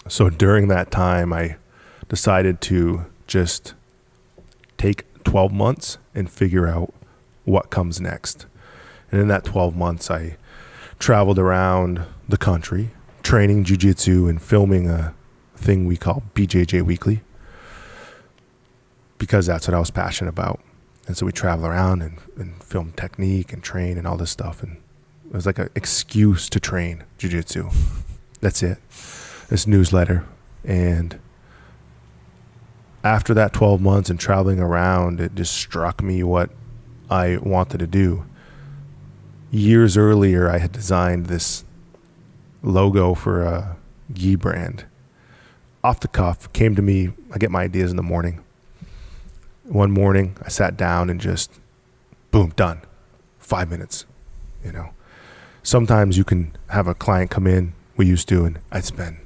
So during that time, I decided to just take 12 months and figure out what comes next. And in that 12 months, I traveled around the country, training jiu-jitsu and filming a thing we call BJJ Weekly, because that's what I was passionate about. And so we travel around and film technique and train and all this stuff. And it was like an excuse to train jiu-jitsu. That's it. This newsletter. And after that 12 months and traveling around, it just struck me what I wanted to do. Years earlier, I had designed this logo for a gi brand. Off the cuff, came to me. I get my ideas in the morning. One morning, I sat down and just, boom, done. 5 minutes, you know. Sometimes you can have a client come in, we used to, and I'd spend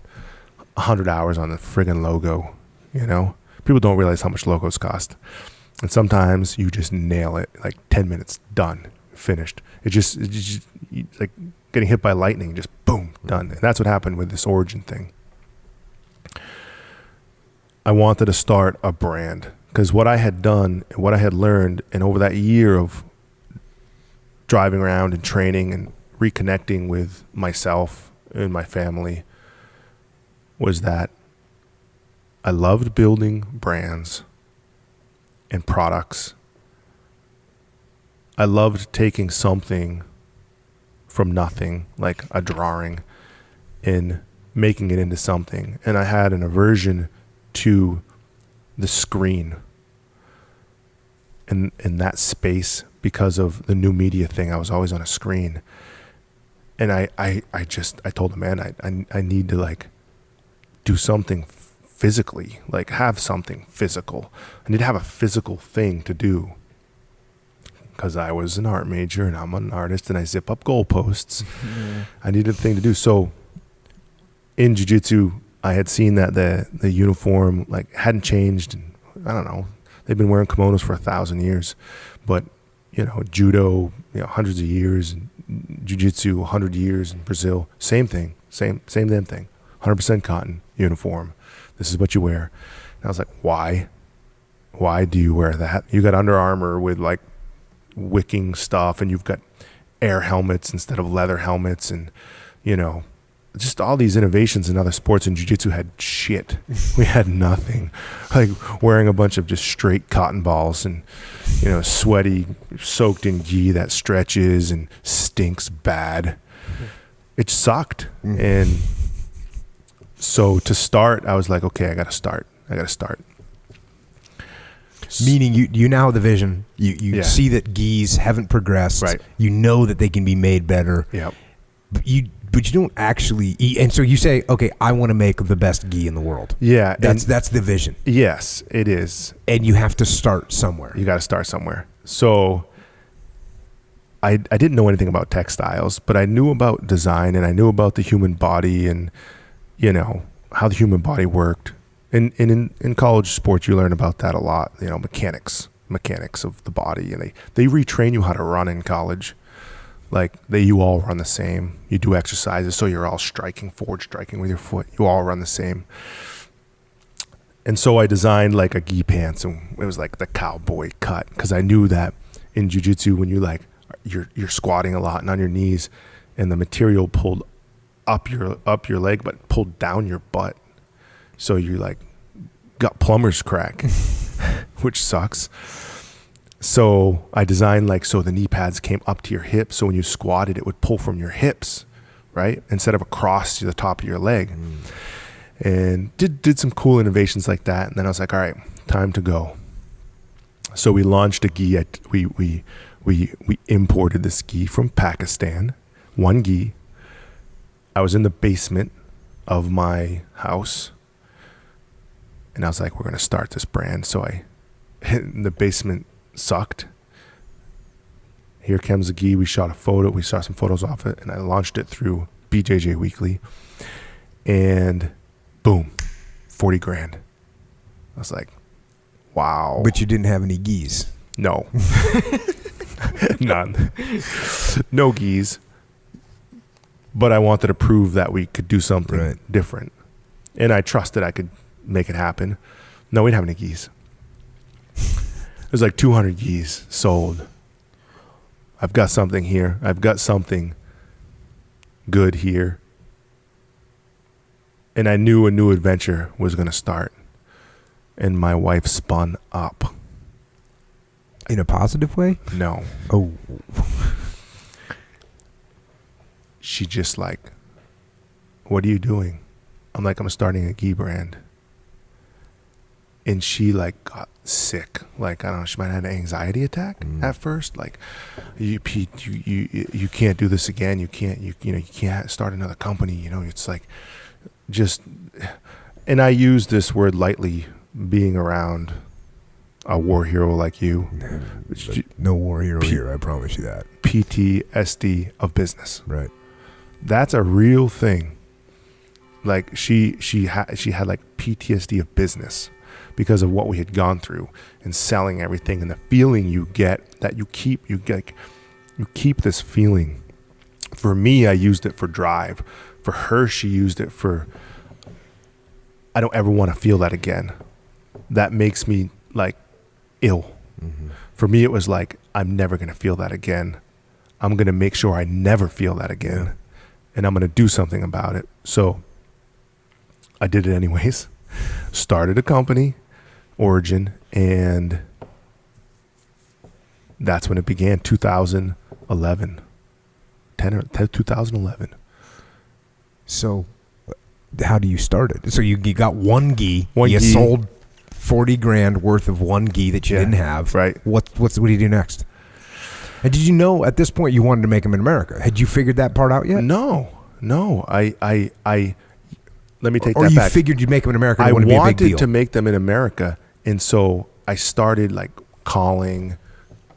100 hours on the friggin' logo, you know. People don't realize how much logos cost. And sometimes you just nail it, like 10 minutes, done, finished. It's just like getting hit by lightning, just boom, done. And that's what happened with this Origin thing. I wanted to start a brand because what I had done and what I had learned, and over that year of driving around and training and reconnecting with myself and my family, was that I loved building brands and products. I loved taking something from nothing, like a drawing, and making it into something. And I had an aversion to the screen and that space because of the new media thing. I was always on a screen. And I told him, man, I need to like do something physically, like have something physical. I need to have a physical thing to do. Because I was an art major and I'm an artist and I zip up goalposts. Yeah. I needed a thing to do. So in jiu-jitsu, I had seen that the uniform like hadn't changed. And I don't know, they've been wearing kimonos for 1,000 years. But, you know, judo, you know, hundreds of years, and jiu-jitsu, 100 years in Brazil. Same thing, same damn thing. 100% cotton uniform. This is what you wear. And I was like, why? Why do you wear that? You got Under Armour with like wicking stuff, and you've got air helmets instead of leather helmets, and you know, just all these innovations in other sports. And jiu-jitsu had shit. We had nothing. Like wearing a bunch of just straight cotton balls and, you know, sweaty, soaked in gi that stretches and stinks bad. It sucked. And so to start, I was like, okay, I gotta start. Meaning you now have the vision. You see that gis haven't progressed. Right. You know that they can be made better. Yep. But you don't actually eat. And so you say, okay, I want to make the best gi in the world. Yeah. That's the vision. Yes, it is. And you have to start somewhere. You got to start somewhere. So I didn't know anything about textiles, but I knew about design and I knew about the human body and, you know, how the human body worked. And in college sports, you learn about that a lot, you know, mechanics of the body. And they retrain you how to run in college. Like you all run the same. You do exercises, so you're all forward striking with your foot. You all run the same. And so I designed like a gi pants, and it was like the cowboy cut, because I knew that in jiu-jitsu, when you like you're squatting a lot and on your knees, and the material pulled up your leg, but pulled down your butt. So you like got plumber's crack, which sucks. So I designed like, so the knee pads came up to your hips. So when you squatted, it would pull from your hips, right? Instead of across to the top of your leg. And did some cool innovations like that. And then I was like, all right, time to go. So we launched a gi. We imported this gi from Pakistan, one gi. I was in the basement of my house. And I was like, we're going to start this brand. So the basement sucked. Here comes the gi. We shot a photo. We saw some photos off it. And I launched it through BJJ Weekly. And boom, 40 grand. I was like, wow. But you didn't have any gis. No. None. No gis. But I wanted to prove that we could do something different. And I trusted I could make it happen. No, we didn't have any geese. There's like 200 geese sold. I've got something here. I've got something good here. And I knew a new adventure was going to start. And my wife spun up. In a positive way? No. Oh. She just like, what are you doing? I'm like, I'm starting a ghee brand. And she like got sick. Like, I don't know, she might have had an anxiety attack at first. Like, you can't do this again. You can't start another company. You know, it's like just, and I use this word lightly, being around a war hero like you. No war hero here, I promise you that. PTSD of business. Right. That's a real thing. Like she had like PTSD of business because of what we had gone through and selling everything, and the feeling you get that you keep this feeling. For me, I used it for drive. For her, she used it for, I don't ever want to feel that again. That makes me like ill. Mm-hmm. For me, it was like, I'm never going to feel that again. I'm going to make sure I never feel that again. Yeah. And I'm going to do something about it. So I did it anyways. Started a company, Origin, and that's when it began, 2011. 2011. So how do you start it? So you got one ghee. You ghee. Sold 40 grand worth of one ghee that you didn't have. Right. What do you do next? And did you know at this point you wanted to make them in America? Had you figured that part out yet? No. I let me take or that you back. Figured you'd make them in America. I wanted be a big to deal. make them in America, and so I started like calling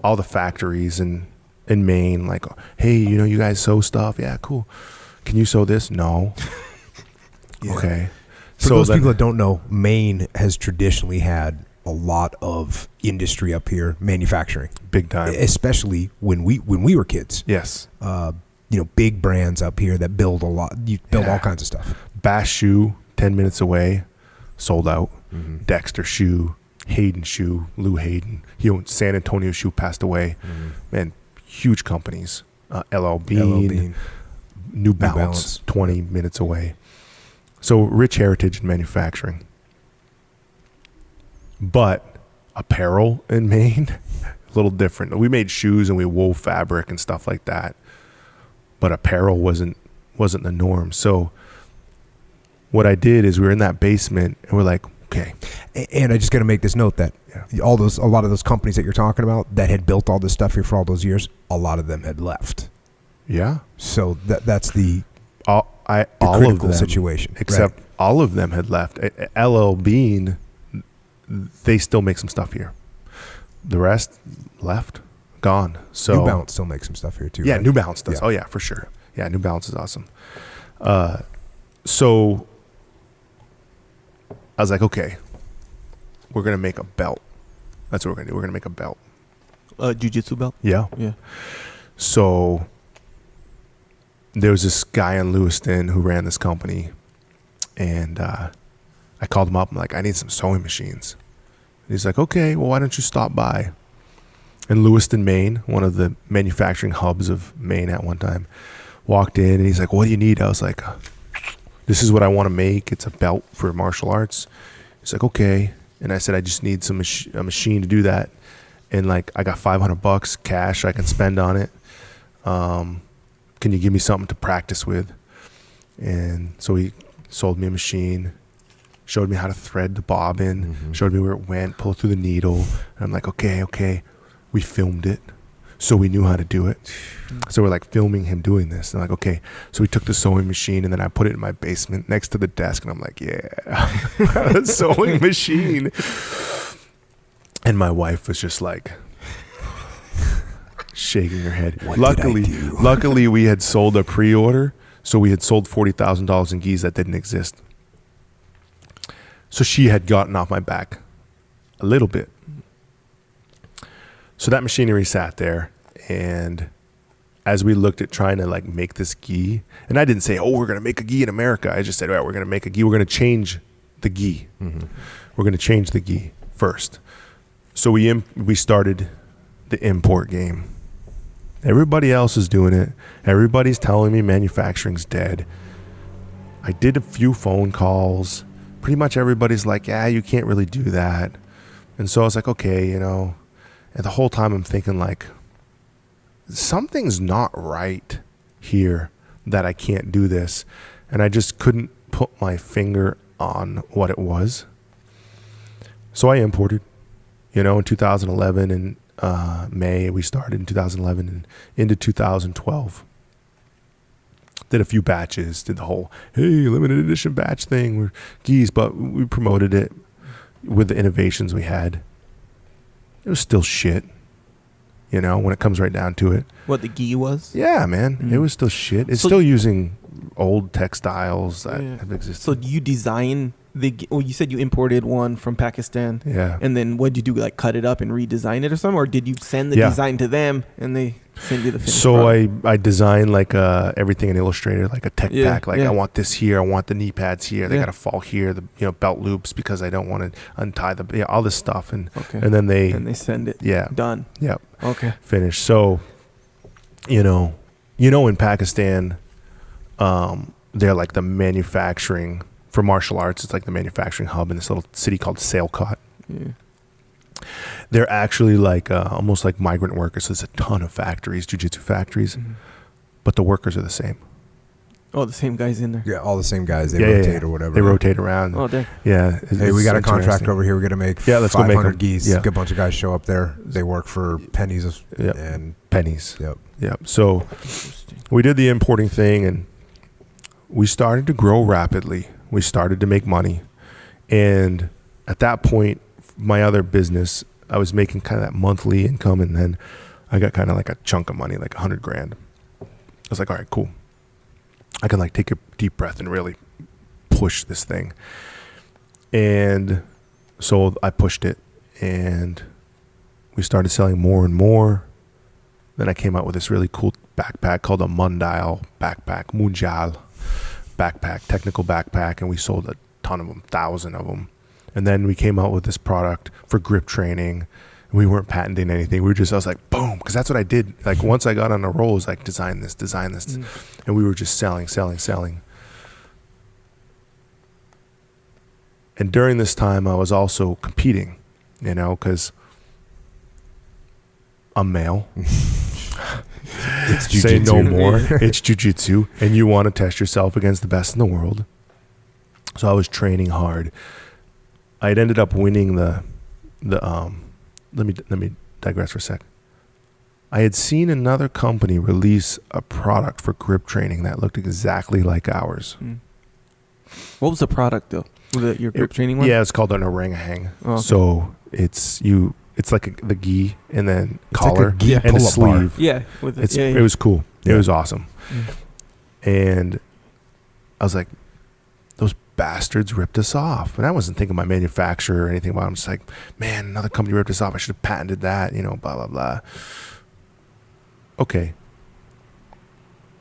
all the factories in Maine, like, hey, you know, you guys sew stuff? Yeah, cool. Can you sew this? No. Yeah. Okay. For those people that don't know, Maine has traditionally had a lot of industry up here, manufacturing, big time, especially when we were kids. Yes. Big brands up here that build a lot. You build all kinds of stuff. Bass Shoe, 10 minutes away, sold out. Mm-hmm. Dexter Shoe, Hayden Shoe, Lou Hayden. He owned San Antonio Shoe, passed away. Mm-hmm. Man, huge companies. LL Bean, New Balance, 20 minutes away. So rich heritage in manufacturing. But apparel in Maine, a little different. We made shoes and we wove fabric and stuff like that. But apparel wasn't the norm. So what I did is we were in that basement and we're like, okay. And I just got to make this note that a lot of those companies that you're talking about that had built all this stuff here for all those years, a lot of them had left. Yeah. So that's the all critical of them, situation. Except all of them had left. LL Bean, they still make some stuff here. The rest left, gone. So New Balance still makes some stuff here too. Yeah, right? New Balance does. Yeah. Oh yeah, for sure. Yeah, New Balance is awesome. So I was like, okay, we're gonna make a belt. That's what we're gonna do. We're gonna make a belt. Jiu-jitsu belt? Yeah. Yeah. So there was this guy in Lewiston who ran this company, and I called him up. I'm like, I need some sewing machines. And he's like, okay, well, why don't you stop by? In Lewiston, Maine, one of the manufacturing hubs of Maine at one time, walked in and he's like, what do you need? I was like, this is what I want to make. It's a belt for martial arts. He's like, okay. And I said, I just need a machine to do that. And like, I got $500 cash I can spend on it. Can you give me something to practice with? And so he sold me a machine, showed me how to thread the bobbin, showed me where it went, pull it through the needle. And I'm like, okay. We filmed it, so we knew how to do it. So we're like filming him doing this. And I'm like, okay. So we took the sewing machine and then I put it in my basement next to the desk. And I'm like, yeah, a sewing machine. And my wife was just like shaking her head. Luckily, we had sold a pre-order. So we had sold $40,000 in geese that didn't exist. So she had gotten off my back a little bit. So that machinery sat there, and as we looked at trying to like make this gi, and I didn't say, oh, we're going to make a gi in America. I just said, all right, we're going to make a gi. We're going to change the gi. Mm-hmm. We're going to change the gi first. So we started the import game. Everybody else is doing it. Everybody's telling me manufacturing's dead. I did a few phone calls. Pretty much everybody's like, yeah, you can't really do that. And so I was like, okay, you know. And the whole time I'm thinking like, something's not right here that I can't do this. And I just couldn't put my finger on what it was. So I imported, you know, in 2011 and May. We started in 2011 and into 2012. Did a few batches, did the whole, hey, limited edition batch thing. We're geese, but we promoted it with the innovations we had. It was still shit. You know, when it comes right down to it. What the gi was? Yeah, man. It was still shit. It's still using old textiles that have existed. So you design you said you imported one from Pakistan. Yeah. And then what did you do? Like cut it up and redesign it or something? Or did you send the design to them and they send you the finished product? I designed like everything in Illustrator, like a tech pack. Like I want this here. I want the knee pads here. They got to fall here. The belt loops because I don't want to untie all this stuff. And then they send it. Yeah. Done. Yep. Okay. Finished. So, in Pakistan, they're like the manufacturing for martial arts. It's like the manufacturing hub in this little city called Sialkot. Yeah. They're actually like almost like migrant workers. So there's a ton of factories, jiu-jitsu factories, but the workers are the same. Oh, the same guys in there. Yeah, all the same guys. They rotate or whatever. They rotate around. Oh, dang. Yeah. Hey, we got a contract over here. We're gonna make let's 500 go make geese. Yeah. A bunch of guys show up there. They work for pennies and pennies. Yep. Yep. So we did the importing thing, and we started to grow rapidly. We started to make money, and at that point, my other business, I was making kind of that monthly income, and then I got kind of like a chunk of money, like $100,000. I was like, all right, cool. I can like take a deep breath and really push this thing. And so I pushed it, and we started selling more and more. Then I came out with this really cool backpack called a Mundial backpack, Mundial backpack, technical backpack, and we sold a ton of them, 1,000 of them. And then we came out with this product for grip training. We weren't patenting anything. I was like, boom, because that's what I did. Like once I got on a roll, it was like, design this. And we were just selling. And during this time, I was also competing, because I'm male. It's jiu-jitsu. Say no more. It's jiu-jitsu, and you want to test yourself against the best in the world. So I was training hard. I had ended up winning the let me digress for a sec. I had seen another company release a product for grip training that looked exactly like ours. What was the product though? Was it your grip training one? Yeah, it's called an orangahang. Oh, okay. So it's like the gi and then it's collar like a and a sleeve. Bar. Yeah, with it was cool. Yeah. It was awesome. And I was like, those bastards ripped us off. And I wasn't thinking my manufacturer or anything about it. I'm just like, man, another company ripped us off. I should have patented that, blah, blah, blah. Okay.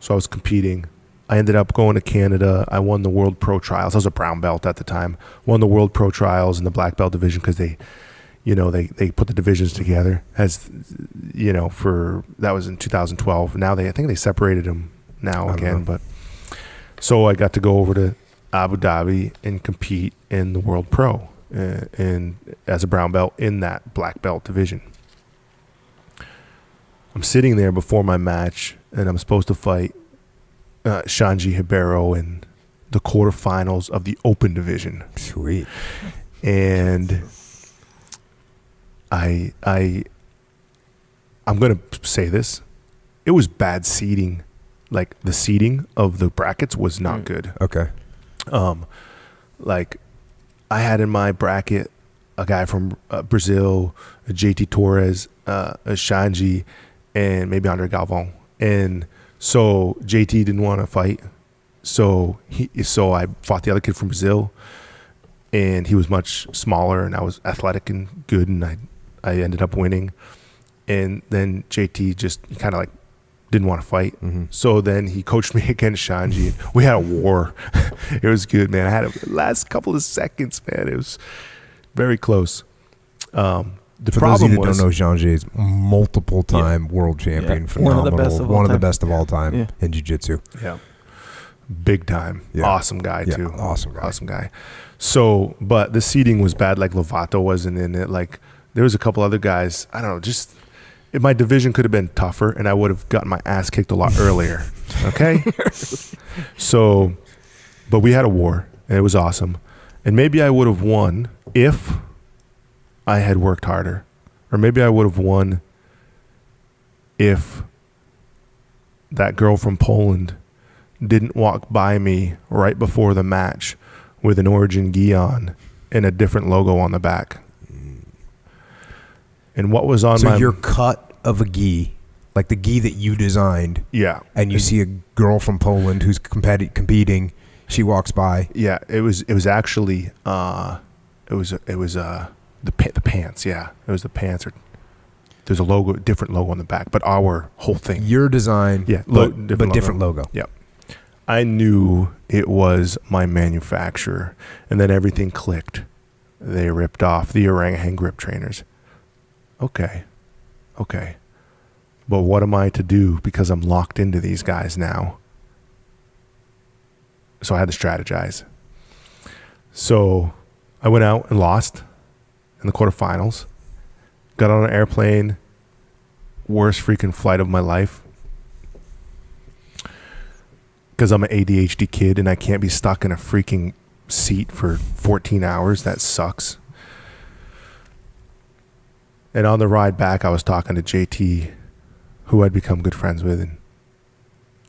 So I was competing. I ended up going to Canada. I won the World Pro Trials. I was a brown belt at the time. Won the World Pro Trials in the black belt division because they put the divisions together as, that was in 2012. Now I think they separated them now again. But so I got to go over to Abu Dhabi and compete in the World Pro and as a brown belt in that black belt division. I'm sitting there before my match, and I'm supposed to fight Shanji Hibero in the quarterfinals of the open division. Sweet. And I'm going to say this. It was bad seating. Like the seating of the brackets was not good. Okay. Like I had in my bracket a guy from Brazil, a JT Torres, a Shanji, and maybe Andre Galvão. And so JT didn't want to fight. So I fought the other kid from Brazil, and he was much smaller, and I was athletic and good, and I ended up winning. And then JT just kind of like didn't want to fight. So then he coached me against Shanji. We had a war. It was good, man. I had the last couple of seconds, man. It was very close. The For problem those of you was, who don't know, Jean is multiple-time world champion, Yeah. phenomenal, One of the best of all time in jiu-jitsu. yeah, big time, Yeah. awesome guy too, awesome guy. So, but the seating was bad. Like Lovato wasn't in it. Like there was a couple other guys. I don't know. Just if my division could have been tougher, and I would have gotten my ass kicked a lot earlier. Okay, so, but we had a war, and it was awesome. And maybe I would have won if I had worked harder, or maybe I would have won if that girl from Poland didn't walk by me right before the match with an Origin gi on and a different logo on the back. And what was on So your cut of a gi, like the gi that you designed, yeah, and you see a girl from Poland who's competing, she walks by. yeah, it was actually the pants, yeah, it was the pants. Or there's a logo, different logo on the back, but our whole thing, Your design, yeah, but different logo. Yep. I knew it was my manufacturer, and then everything clicked. They ripped off the orangutan grip trainers. Okay. But what am I to do, because I'm locked into these guys now? So I had to strategize. So I went out and lost in the quarterfinals. Got on an airplane. Worst freaking flight of my life. Because I'm an ADHD kid and I can't be stuck in a freaking seat for 14 hours. That sucks. And on the ride back, I was talking to JT, who I'd become good friends with. And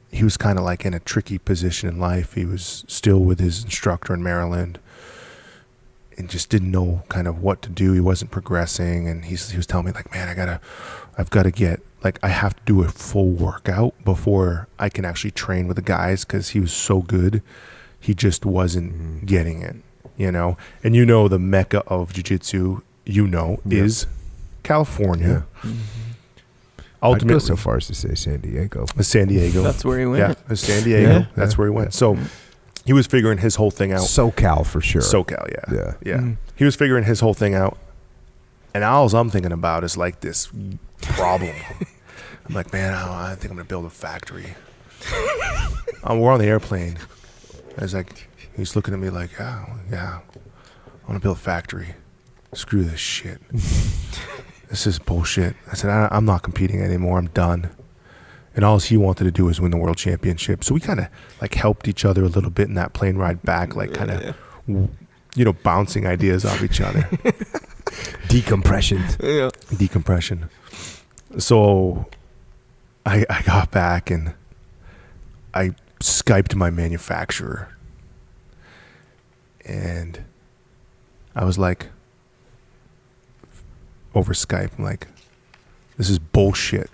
he was kind of like in a tricky position in life. He was still with his instructor in Maryland and just didn't know kind of what to do. He wasn't progressing. And he was telling me, like, man, I've got to get, like, I have to do a full workout before I can actually train with the guys, because he was so good. He just wasn't getting it, you know? And the mecca of jiu-jitsu, is California. Yeah. Ultimately, I'd go so far as to say San Diego. San Diego. That's where he went. Yeah, it was San Diego. Yeah. That's where he went. So he was figuring his whole thing out. SoCal for sure. SoCal, Yeah. Yeah. He was figuring his whole thing out. And all I'm thinking about is like this problem. I'm like, man, I think I'm going to build a factory. We're on the airplane. I was like, he's looking at me like, oh, yeah, I want to build a factory. Screw this shit. This is bullshit. I said, I'm not competing anymore. I'm done. And all he wanted to do was win the world championship. So we kind of like helped each other a little bit in that plane ride back, like kind of, bouncing ideas off each other. Decompression. Yeah. Decompression. So I got back and I Skyped my manufacturer. And I was like, over Skype, I'm like, this is bullshit.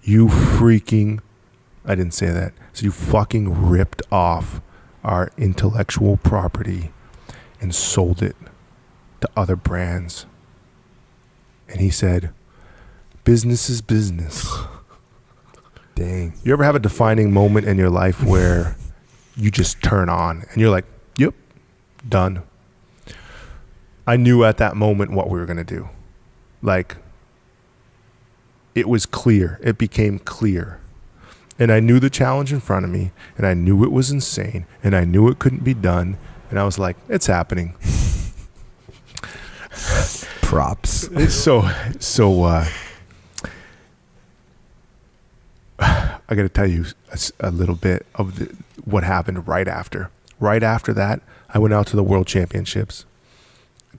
You freaking, I didn't say that. So you fucking ripped off our intellectual property and sold it to other brands. And he said, business is business. Dang. You ever have a defining moment in your life where you just turn on and you're like, yep, done. I knew at that moment what we were going to do. Like, it was clear. It became clear. And I knew the challenge in front of me, and I knew it was insane, and I knew it couldn't be done. And I was like, it's happening. Props. So I got to tell you a little bit of what happened right after. Right after that, I went out to the World Championships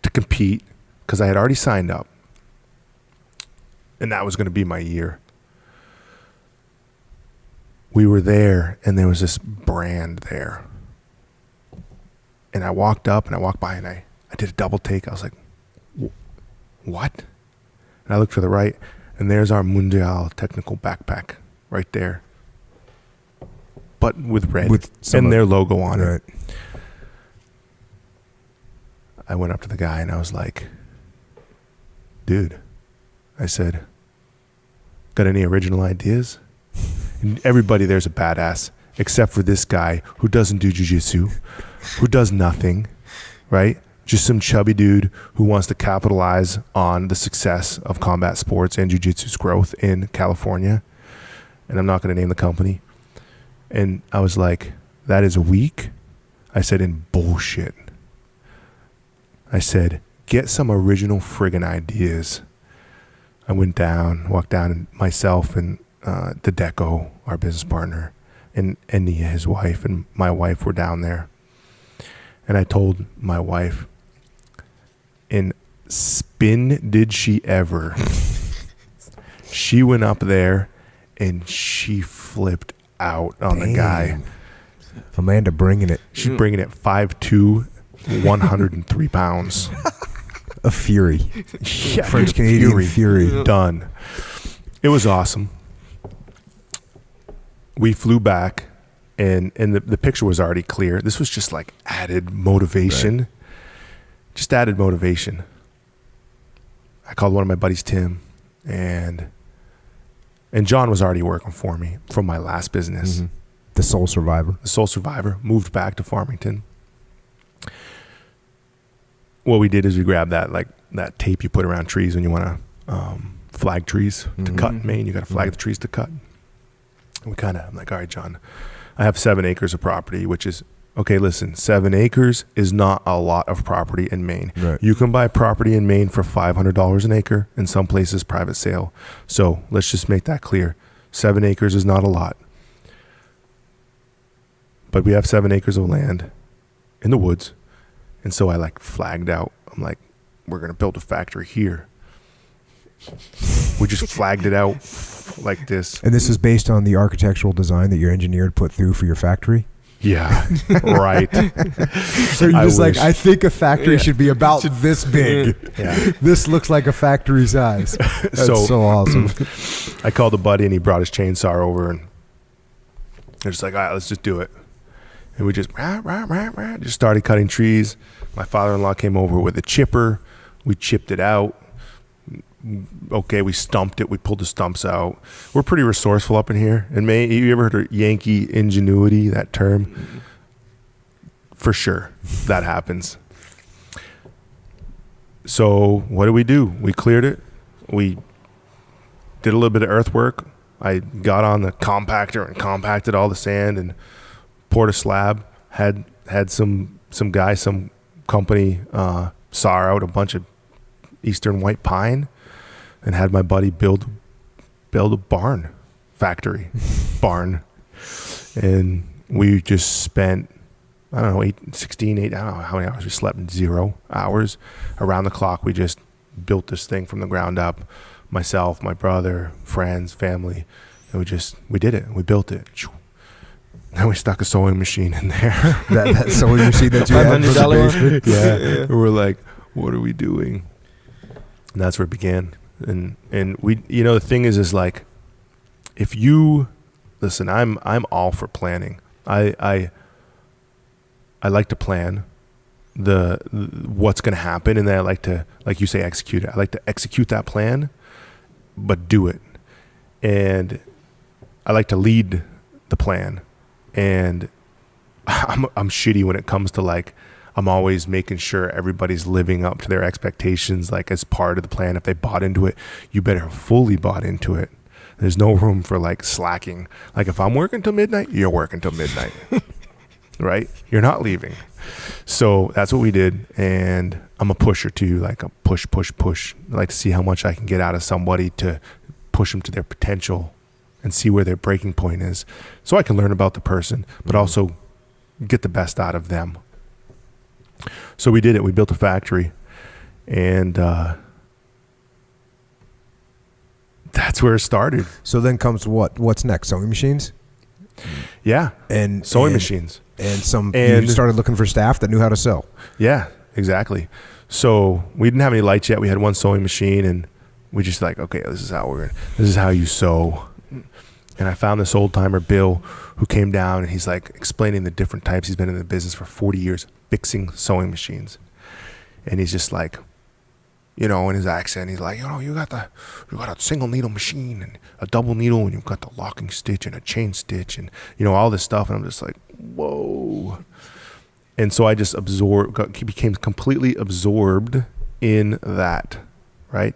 to compete because I had already signed up. And that was going to be my year. We were there, and there was this brand there. And I walked up, and I walked by, and I did a double take. I was like, what? And I looked to the right, and there's our Mundial technical backpack right there. But with red. And their logo on it. I went up to the guy, and I was like, dude, I said, got any original ideas? And everybody there's a badass, except for this guy who doesn't do jiu-jitsu, who does nothing, right? Just some chubby dude who wants to capitalize on the success of combat sports and jiu-jitsu's growth in California. And I'm not going to name the company. And I was like, that is weak. I said, in bullshit. I said, get some original friggin' ideas. I walked down, and myself and Deco, our business partner, and Nia, his wife, and my wife were down there. And I told my wife, in spin did she ever, she went up there and she flipped out on the guy. Amanda bringing it. She's bringing it 5'2", 103 pounds. A fury. Yeah, French Canadian fury. Done. It was awesome. We flew back, and the picture was already clear. This was just like added motivation. Right. Just added motivation. I called one of my buddies, Tim, and John was already working for me from my last business. Mm-hmm. The Soul Survivor. Moved back to Farmington. What we did is we grabbed that tape you put around trees when you want to flag trees to cut in Maine. You got to flag the trees to cut. And I'm like, all right, John, I have 7 acres of property, which is, okay, listen, 7 acres is not a lot of property in Maine. Right. You can buy property in Maine for $500 an acre, in some places private sale. So let's just make that clear. 7 acres is not a lot. But we have 7 acres of land in the woods. And so I flagged out. I'm like, we're going to build a factory here. We just flagged it out like this. And this is based on the architectural design that your engineer had put through for your factory? Yeah, right. So you're just like, I think a factory should be about this big. Yeah. This looks like a factory size. That's so awesome. I called a buddy and he brought his chainsaw over and they're just like, all right, let's just do it. And we just started cutting trees. My father-in-law came over with a chipper. We chipped it out. Okay, we stumped it. We pulled the stumps out. We're pretty resourceful up in here. And you ever heard of Yankee ingenuity, that term? For sure, that happens. So what do? We cleared it. We did a little bit of earthwork. I got on the compactor and compacted all the sand and poured a slab. Had some company saw out a bunch of eastern white pine and had my buddy build a factory barn. And we just spent, I don't know, 8 I don't know how many hours we slept, 0 hours. Around the clock, we just built this thing from the ground up. Myself, my brother, friends, family. And we did it. We built it. Then we stuck a sewing machine in there. that sewing machine that you had for the basement? Yeah. We're like, what are we doing? And that's where it began. And we, the thing is like, if you listen, I'm all for planning. I like to plan what's going to happen, and then I like to, like you say, execute it. I like to execute that plan, but do it. And I like to lead the plan. And I'm shitty when it comes to I'm always making sure everybody's living up to their expectations, as part of the plan. If they bought into it, you better have fully bought into it. There's no room for slacking. If I'm working till midnight, you're working till midnight, right? You're not leaving. So that's what we did. And I'm a pusher too, a push. I like to see how much I can get out of somebody to push them to their potential and see where their breaking point is, so I can learn about the person, but also get the best out of them. So we did it. We built a factory, and that's where it started. So then comes what's next? Sewing machines? Yeah, and sewing machines. And you started looking for staff that knew how to sew. Yeah, exactly. So we didn't have any lights yet. We had one sewing machine, and we just okay, this is how you sew. And I found this old timer, Bill, who came down and he's explaining the different types. He's been in the business for 40 years fixing sewing machines. And he's just you know, in his accent. He's like, you know, you got a single needle machine and a double needle, and you've got the locking stitch and a chain stitch, and you know all this stuff. And I'm just like, whoa. And so I just became completely absorbed in that, right?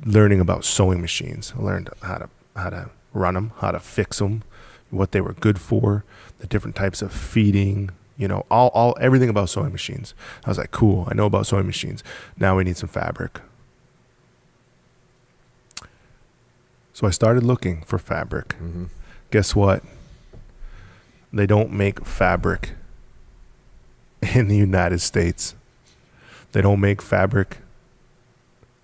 Learning about sewing machines. I learned how to run them, how to fix them, what they were good for, the different types of feeding, you know, everything about sewing machines. I was like, cool, I know about sewing machines. Now we need some fabric. So I started looking for fabric. Mm-hmm. Guess what? They don't make fabric in the United States. They don't make fabric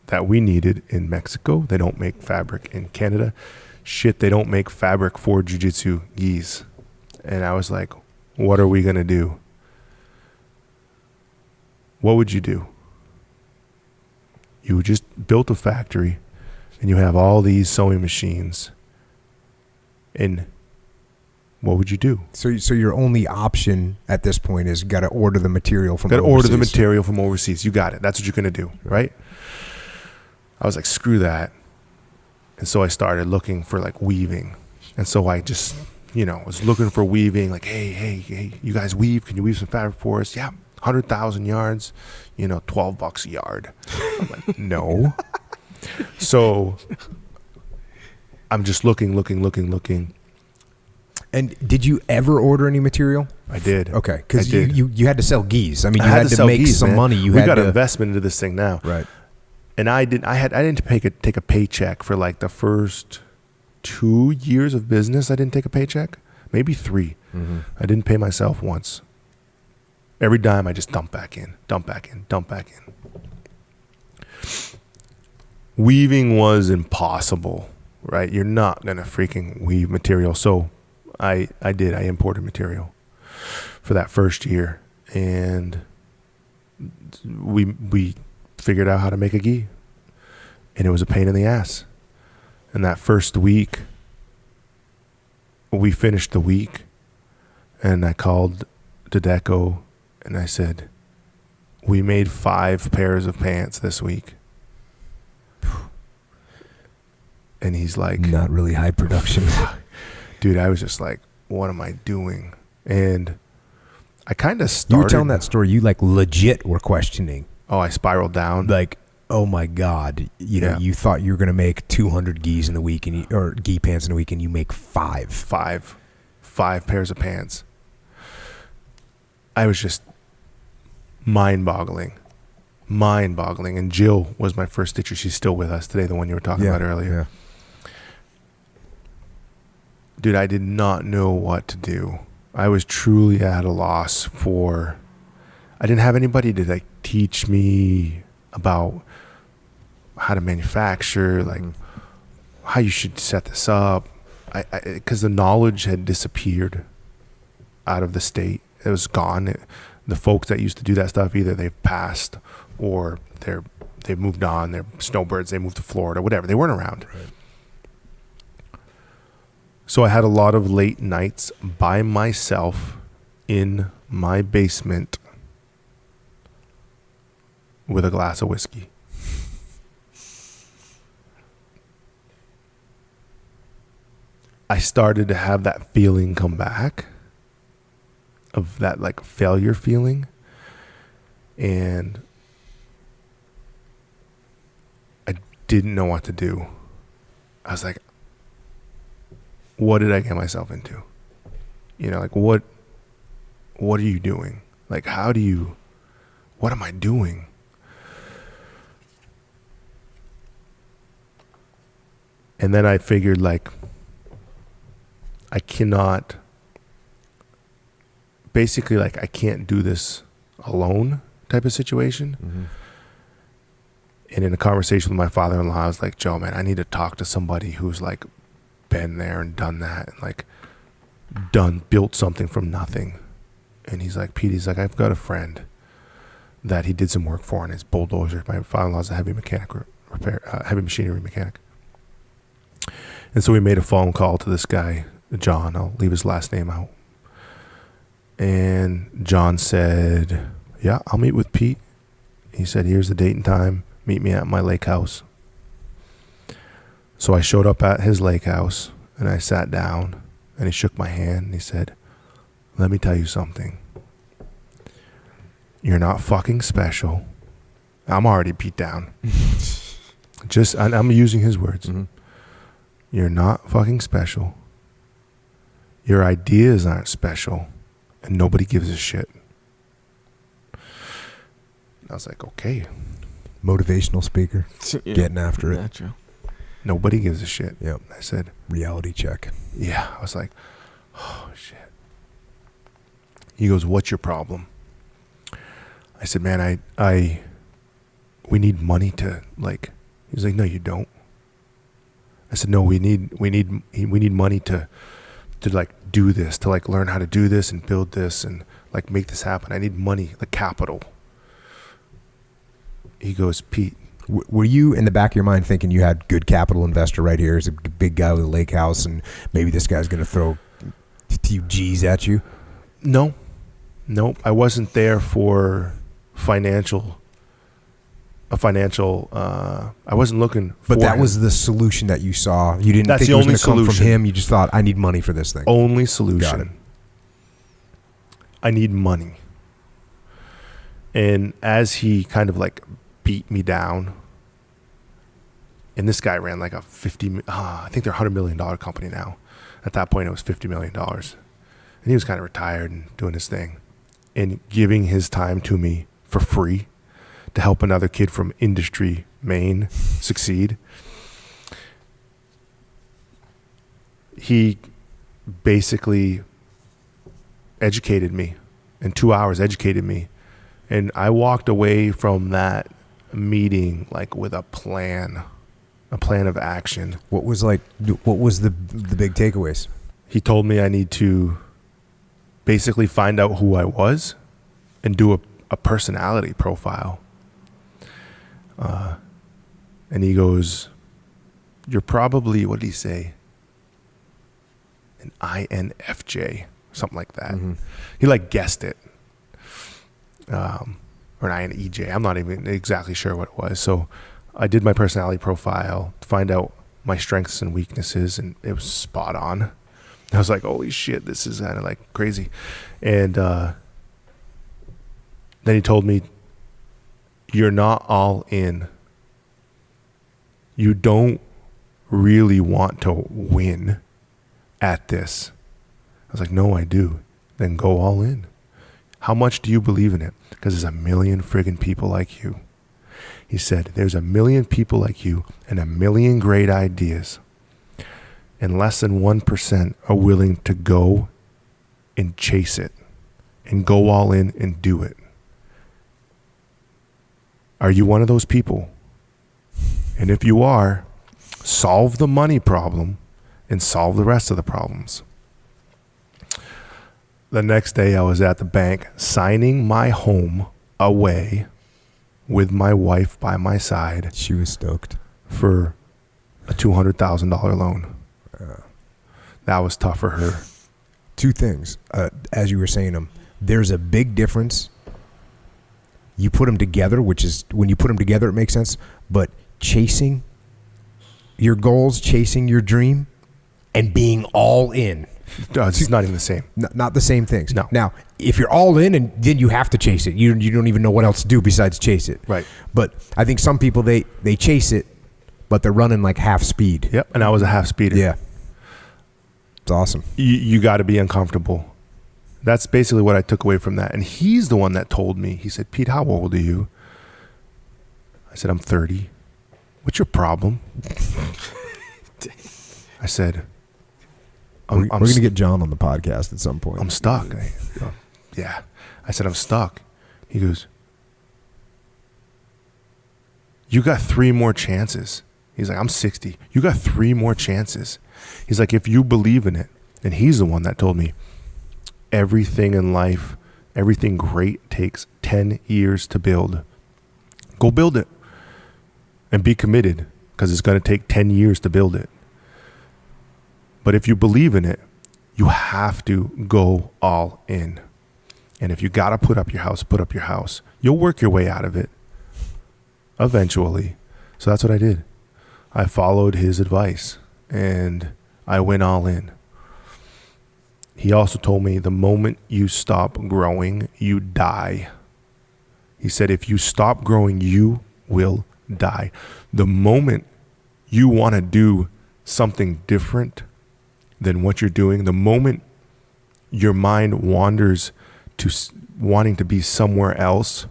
that we needed in Mexico. They don't make fabric in Canada. Shit, they don't make fabric for jiu-jitsu gis. And I was like, what are we going to do? What would you do? You just built a factory and you have all these sewing machines. And what would you do? So your only option at this point is got to order the material from overseas. Got to order the material from overseas. You got it. That's what you're going to do, right? I was like, screw that. And so I started looking for like weaving. And so I just, you know, was looking for weaving, like, hey, you guys weave? Can you weave some fabric for us? Yeah, 100,000 yards, you know, $12 a yard. I'm like, no. So I'm just looking. And did you ever order any material? I did. Okay, because you had to sell gis. I mean, you had to make gis, some money. We got investment into this thing now, right? And I didn't take a paycheck for like the first 2 years of business. I didn't take a paycheck, maybe 3. Mm-hmm. I didn't pay myself once. Every dime I just dump back in. Weaving was impossible, right? You're not gonna freaking weave material. So I imported material for that first year, and we figured out how to make a gi, and it was a pain in the ass. And that first week, we finished the week, and I called Dedeco and I said, we made 5 pairs of pants this week. And he's like, not really high production. Dude, I was just like, what am I doing? And I kind of started. You were telling that story, you like legit were questioning. Oh, I spiraled down. Like, oh my God, you know, you thought you were going to make 200 gis in a week, or gi pants in a week, and you make 5. 5 pairs of pants. I was just mind-boggling. And Jill was my first stitcher. She's still with us today, the one you were talking about earlier. Yeah. Dude, I did not know what to do. I was truly at a loss I didn't have anybody to like teach me about how to manufacture, like how you should set this up. Because the knowledge had disappeared out of the state. It was gone. The folks that used to do that stuff, either they've passed or they've moved on. They're snowbirds. They moved to Florida, whatever. They weren't around. Right. So I had a lot of late nights by myself in my basement with a glass of whiskey. I started to have that feeling come back, of that like failure feeling. And I didn't know what to do. I was like, what did I get myself into? You know, like what are you doing? Like, what am I doing? And then I figured, like, I cannot, basically, like, I can't do this alone type of situation. Mm-hmm. And in a conversation with my father-in-law, I was like, Joe, man, I need to talk to somebody who's like been there and done that, and like built something from nothing. And he's like, Pete, he's like, I've got a friend that he did some work for on his bulldozer. My father-in-law's a heavy machinery mechanic. And so we made a phone call to this guy, John. I'll leave his last name out. And John said, yeah, I'll meet with Pete. He said, here's the date and time. Meet me at my lake house. So I showed up at his lake house, and I sat down, and he shook my hand, and he said, let me tell you something. You're not fucking special. I'm already beat down. I'm using his words. Mm-hmm. You're not fucking special. Your ideas aren't special, and nobody gives a shit. I was like, okay. Motivational speaker, getting after it. Gotcha. Nobody gives a shit. Yep. I said, reality check. yeah. I was like, oh, shit. He goes, what's your problem? I said, man, we need money to, like, he's like, no, you don't. I said, no, we need money to like do this, to like learn how to do this and build this and like make this happen. I need money, the capital. He goes, Pete. Were you in the back of your mind thinking you had good capital investor right here? He's a big guy with a lake house, and maybe this guy's going to throw a few G's at you? No. I wasn't there for financial. I wasn't looking for But that him. was the solution that you saw. You didn't That's think the it was only going to come from solution. him. You just thought, I need money for this thing. Only Got it. solution. I need money. And as he kind of like beat me down, and this guy ran like a I think they're $100 million company now. At that point, it was $50 million. And he was kind of retired and doing his thing and giving his time to me for free to help another kid from Industry, Maine succeed. He basically educated me. In 2 hours, educated me. And I walked away from that meeting like with a plan of action. What was the big takeaways? He told me I need to basically find out who I was and do a personality profile. And he goes, you're probably, what did he say? An INFJ, something like that. Mm-hmm. He like guessed it. Or an INEJ. I'm not even exactly sure what it was. So I did my personality profile to find out my strengths and weaknesses, and it was spot on. I was like, holy shit, this is kind of like crazy. And then he told me, you're not all in. You don't really want to win at this. I was like, no, I do. Then go all in. How much do you believe in it? Because there's a million friggin' people like you. He said, there's a million people like you and a million great ideas. And less than 1% are willing to go and chase it and go all in and do it. Are you one of those people? And if you are, solve the money problem and solve the rest of the problems. The next day I was at the bank signing my home away with my wife by my side. She was stoked. For a $200,000 loan. That was tough for her. Two things, as you were saying them, there's a big difference. You put them together, which is when you put them together, it makes sense. But chasing your goals, chasing your dream, and being all in. It's not even the same. Not the same things. No. Now, if you're all in, and then you have to chase it. You don't even know what else to do besides chase it. Right. But I think some people, they chase it, but they're running like half speed. Yep. And I was a half speeder. Yeah. It's awesome. You got to be uncomfortable. That's basically what I took away from that. And he's the one that told me. He said, Pete, how old are you? I said, I'm 30. What's your problem? I said, we're going to get John on the podcast at some point. I'm stuck. Yeah. I said, I'm stuck. He goes, you got 3 more chances. He's like, I'm 60. You got 3 more chances. He's like, if you believe in it, and he's the one that told me everything in life, everything great takes 10 years to build. Go build it and be committed, because it's going to take 10 years to build it. But if you believe in it, you have to go all in. And if you got to put up your house, put up your house. You'll work your way out of it. eventually. So that's what I did. I followed his advice and I went all in. He also told me the moment you stop growing, you die. He said, if you stop growing, you will die. The moment you want to do something different than what you're doing, the moment your mind wanders to wanting to be somewhere else,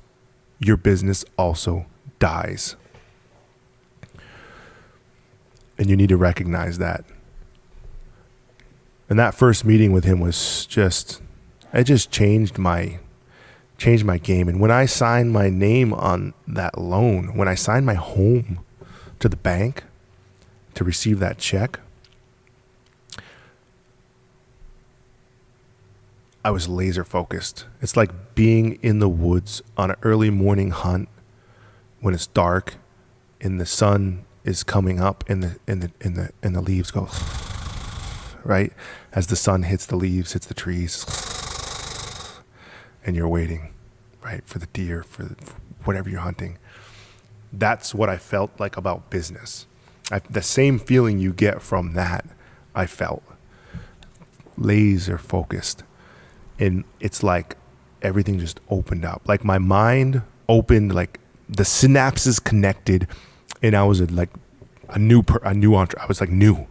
your business also dies. And you need to recognize that. And that first meeting with him was it just changed my game. And when I signed my name on that loan, when I signed my home to the bank to receive that check, I was laser focused. It's like being in the woods on an early morning hunt when it's dark and the sun is coming up and the leaves go right as the sun hits the leaves, hits the trees, and you're waiting, right, for the deer, for whatever you're hunting. That's what I felt like about business. The same feeling you get from that, I felt laser focused. And it's like everything just opened up. Like my mind opened, like the synapses connected, and I was like a new I was like new.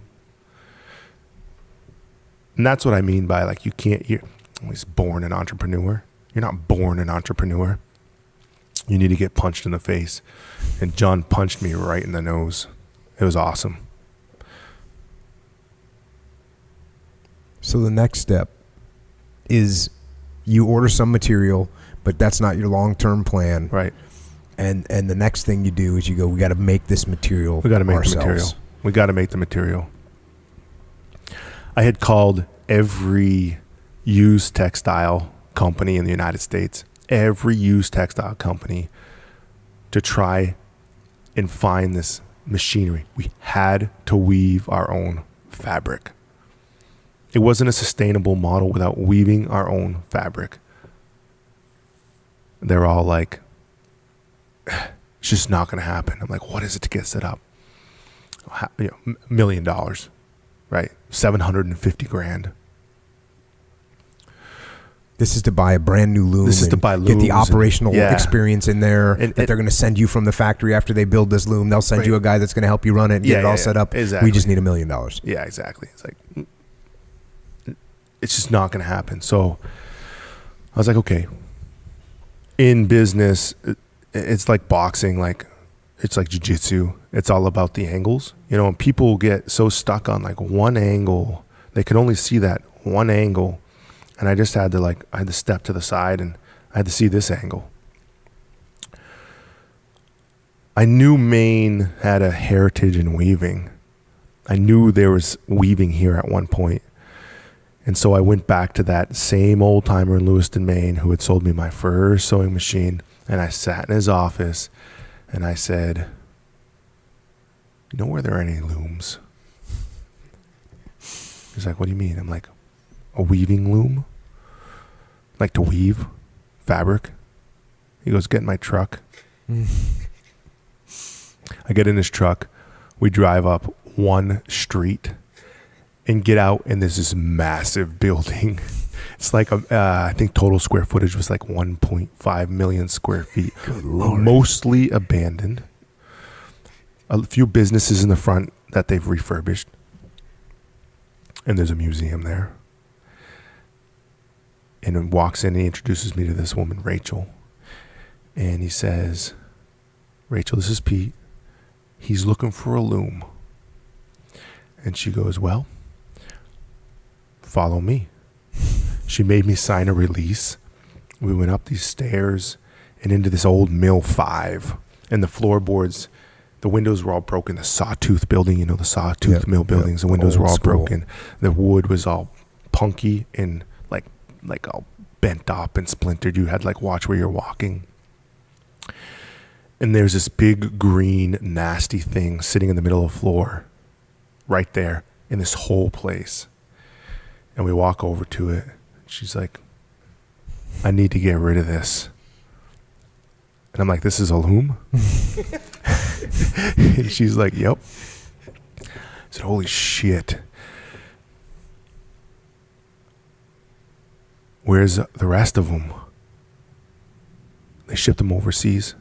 And that's what I mean by like you're always born an entrepreneur. You're not born an entrepreneur. You need to get punched in the face. And John punched me right in the nose. It was awesome. So the next step is you order some material, but that's not your long-term plan. Right. And the next thing you do is you go, we got to make this material. We got to make ourselves. the material. We got to make the material. I had called every used textile company in the United States, every used textile company, to try and find this machinery. We had to weave our own fabric. It wasn't a sustainable model without weaving our own fabric. They're all like, it's just not going to happen. I'm like, what is it to get set up? $1 million, right? $750,000. This is to buy a brand new loom. This is to buy looms. Get the operational Yeah. experience in there And that they're going to send you from the factory after they build this loom. They'll send Right. you a guy that's going to help you run it and get it all set up. Exactly. We just need $1 million. Yeah, exactly. It's like, it's just not going to happen. So I was like, okay. In business, it's like boxing, like it's like jiu-jitsu. It's all about the angles, and people get so stuck on like one angle. They can only see that one angle. And I just had to I had to step to the side and I had to see this angle. I knew Maine had a heritage in weaving. I knew there was weaving here at one point. And so I went back to that same old timer in Lewiston, Maine, who had sold me my first sewing machine. And I sat in his office and I said, were there any looms? He's like, what do you mean? I'm like, a weaving loom? Like to weave fabric? He goes, get in my truck. I get in his truck. We drive up one street and get out, and there's this massive building. It's like, I think total square footage was like 1.5 million square feet. Good Lord. Mostly abandoned. A few businesses in the front that they've refurbished. And there's a museum there. And he walks in and he introduces me to this woman, Rachel. And he says, Rachel, this is Pete. He's looking for a loom. And she goes, well, follow me. She made me sign a release. We went up these stairs and into this old Mill 5. And the floorboards, the windows were all broken. The Sawtooth building, the Sawtooth Mill buildings, the windows were all broken. The wood was all punky and like all bent up and splintered. You had to watch where you're walking. And there's this big green nasty thing sitting in the middle of the floor right there in this whole place. And we walk over to it. She's like, I need to get rid of this. And I'm like, this is a loom? And she's like, yep. I said, holy shit. Where's the rest of them? They shipped them overseas.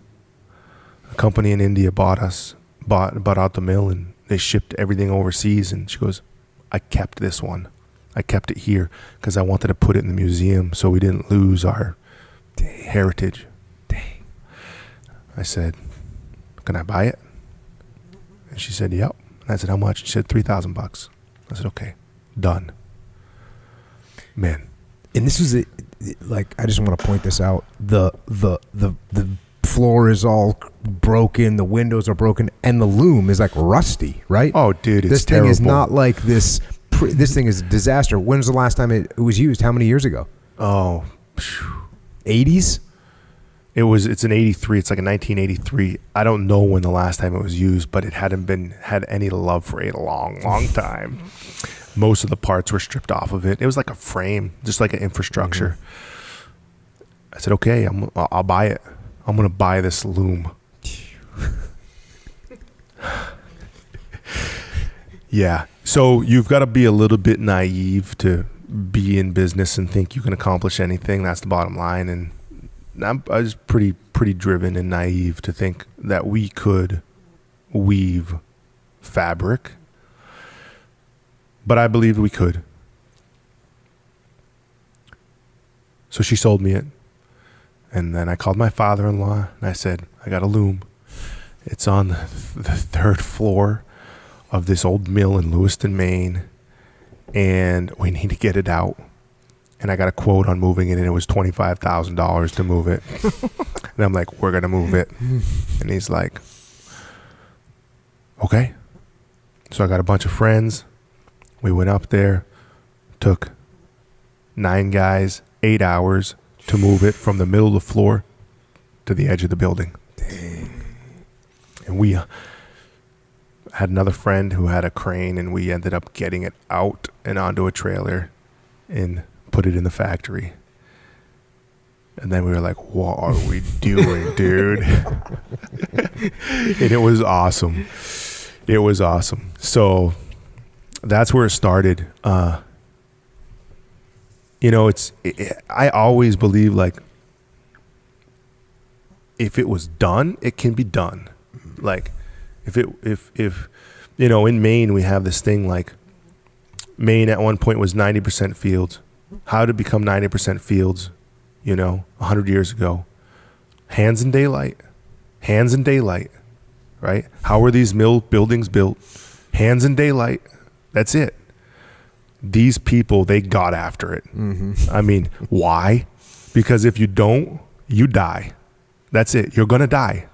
A company in India bought out the mill, and they shipped everything overseas. And she goes, I kept this one. I kept it here because I wanted to put it in the museum so we didn't lose our heritage. Dang. I said, can I buy it? And she said, yep. And I said, how much? She said, $3,000. I said, okay, done. Man. And this was like, I just want to point this out. The floor is all broken, the windows are broken, and the loom is like rusty, right? Oh, dude, it's this terrible. thing is not like this. This thing is a disaster. When's the last time it was used? How many years ago? Oh, 80s? It's an 83. It's like a 1983. I don't know when the last time it was used, but it hadn't had any love for a long time. Most of the parts were stripped off of it. It was like a frame, just like an infrastructure. I said, okay, I'll buy it. I'm going to buy this loom. Yeah. So you've got to be a little bit naive to be in business and think you can accomplish anything. That's the bottom line. And I was pretty driven and naive to think that we could weave fabric. But I believed we could. So she sold me it. And then I called my father-in-law and I said, I got a loom. It's on the third floor of this old mill in Lewiston, Maine. And we need to get it out. And I got a quote on moving it, and it was $25,000 to move it. And I'm like, we're going to move it. And he's like, okay. So I got a bunch of friends. We went up there, took 9 guys, 8 hours to move it from the middle of the floor to the edge of the building. Dang. And we had another friend who had a crane, and we ended up getting it out and onto a trailer and put it in the factory. And then we were like, what are we doing, dude? And it was awesome. It was awesome. So that's where it started. I always believe, like, if it was done, it can be done. Like, if in Maine, we have this thing, like, Maine at one point was 90% fields. How to become 90% fields, 100 years ago? Hands in daylight, right? How were these mill buildings built? Hands in daylight. That's it. These people, they got after it. Mm-hmm. I mean, why? Because if you don't, you die. That's it. You're going to die.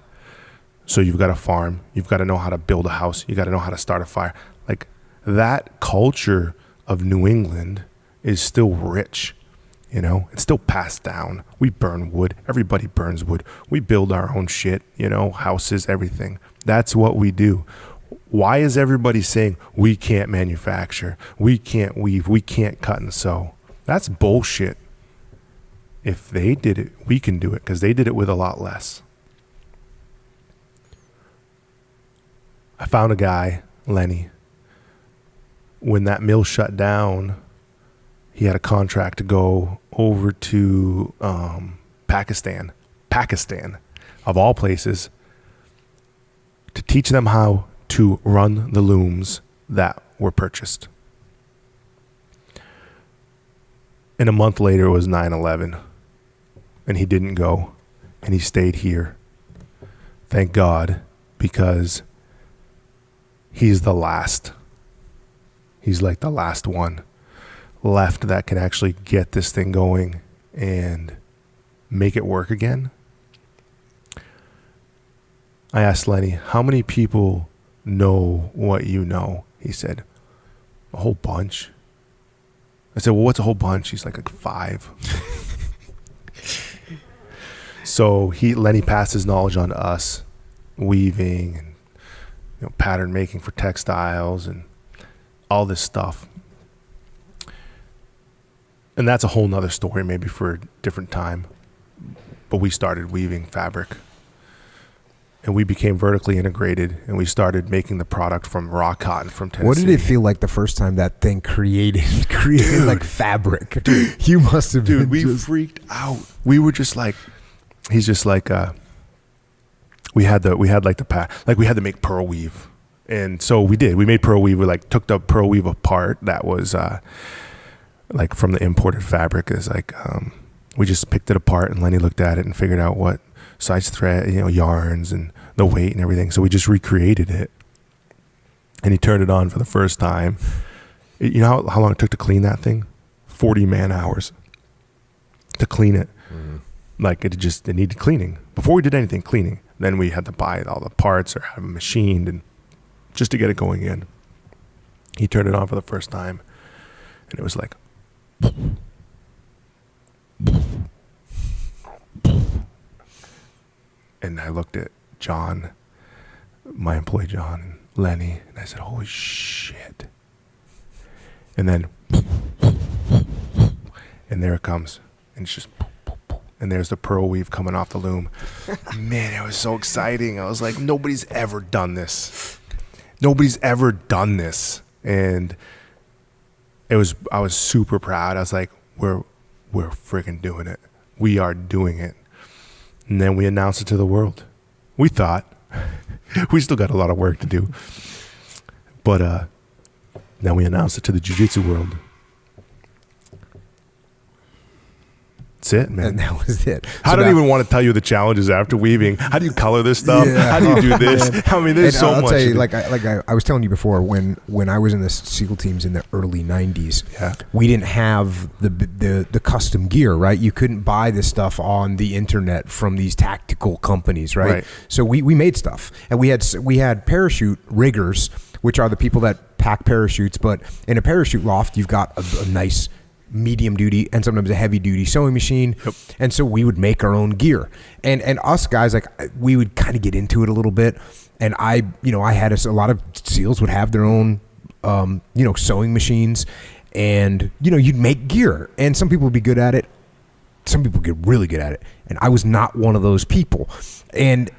So you've got to farm. You've got to know how to build a house. You got to know how to start a fire. Like, that culture of New England is still rich. It's still passed down. We burn wood. Everybody burns wood. We build our own shit, houses, everything. That's what we do. Why is everybody saying we can't manufacture, we can't weave, we can't cut and sew? That's bullshit. If they did it, we can do it, because they did it with a lot less. I found a guy, Lenny. When that mill shut down, he had a contract to go over to Pakistan, of all places, to teach them how to run the looms that were purchased. And a month later, it was 9/11, and he didn't go, and he stayed here. Thank God, because he's the last. He's like the last one left that can actually get this thing going and make it work again. I asked Lenny, how many people know what you know? He said, a whole bunch. I said, well, what's a whole bunch? He's like 5. So Lenny passed his knowledge on to us, weaving and pattern making for textiles and all this stuff. And that's a whole nother story, maybe for a different time. But we started weaving fabric. and we became vertically integrated, and we started making the product from raw cotton from Tennessee. What did it feel like the first time that thing created Dude. like fabric? Dude, you must have been. We freaked out. We were just like, he's just like, we had like the pack, like we had to make pearl weave, and so we did. We made pearl weave. We like took the pearl weave apart. That was like from the imported fabric. Is like we just picked it apart, and Lenny looked at it and figured out what size thread, yarns and the weight and everything. So we just recreated it, and he turned it on for the first time. You know how long it took to clean that thing? 40 man hours to clean it. Like it needed cleaning before we did anything cleaning. Then we had to buy all the parts or have it machined and just to get it going in. He turned it on for the first time, and it was like, and I looked at John, my employee John, and Lenny, and I said, holy shit. And then, and there it comes. And it's just, and there's the pearl weave coming off the loom. Man, it was so exciting. I was like, nobody's ever done this. Nobody's ever done this. And I was super proud. I was like, we're freaking doing it. We are doing it. And then we announced it to the world. We thought we still got a lot of work to do, but then we announced it to the jiu-jitsu world. That's it, man. And that was it. I don't even want to tell you the challenges after weaving. How do you color this stuff? Yeah. How do you do this? I mean, there's so I'll much. tell you, like I was telling you before, when I was in the SEAL teams in the early '90s, Yeah. we didn't have the custom gear, right? You couldn't buy this stuff on the internet from these tactical companies, right? Right. So we made stuff, and we had parachute riggers, which are the people that pack parachutes. But in a parachute loft, you've got a nice medium duty and sometimes a heavy duty sewing machine. Yep. And so we would make our own gear, and us guys, like, we would kind of get into it a little bit. And I had a lot of SEALs would have their own, sewing machines, and, you'd make gear, and some people would be good at it. Some people get really good at it. And I was not one of those people. And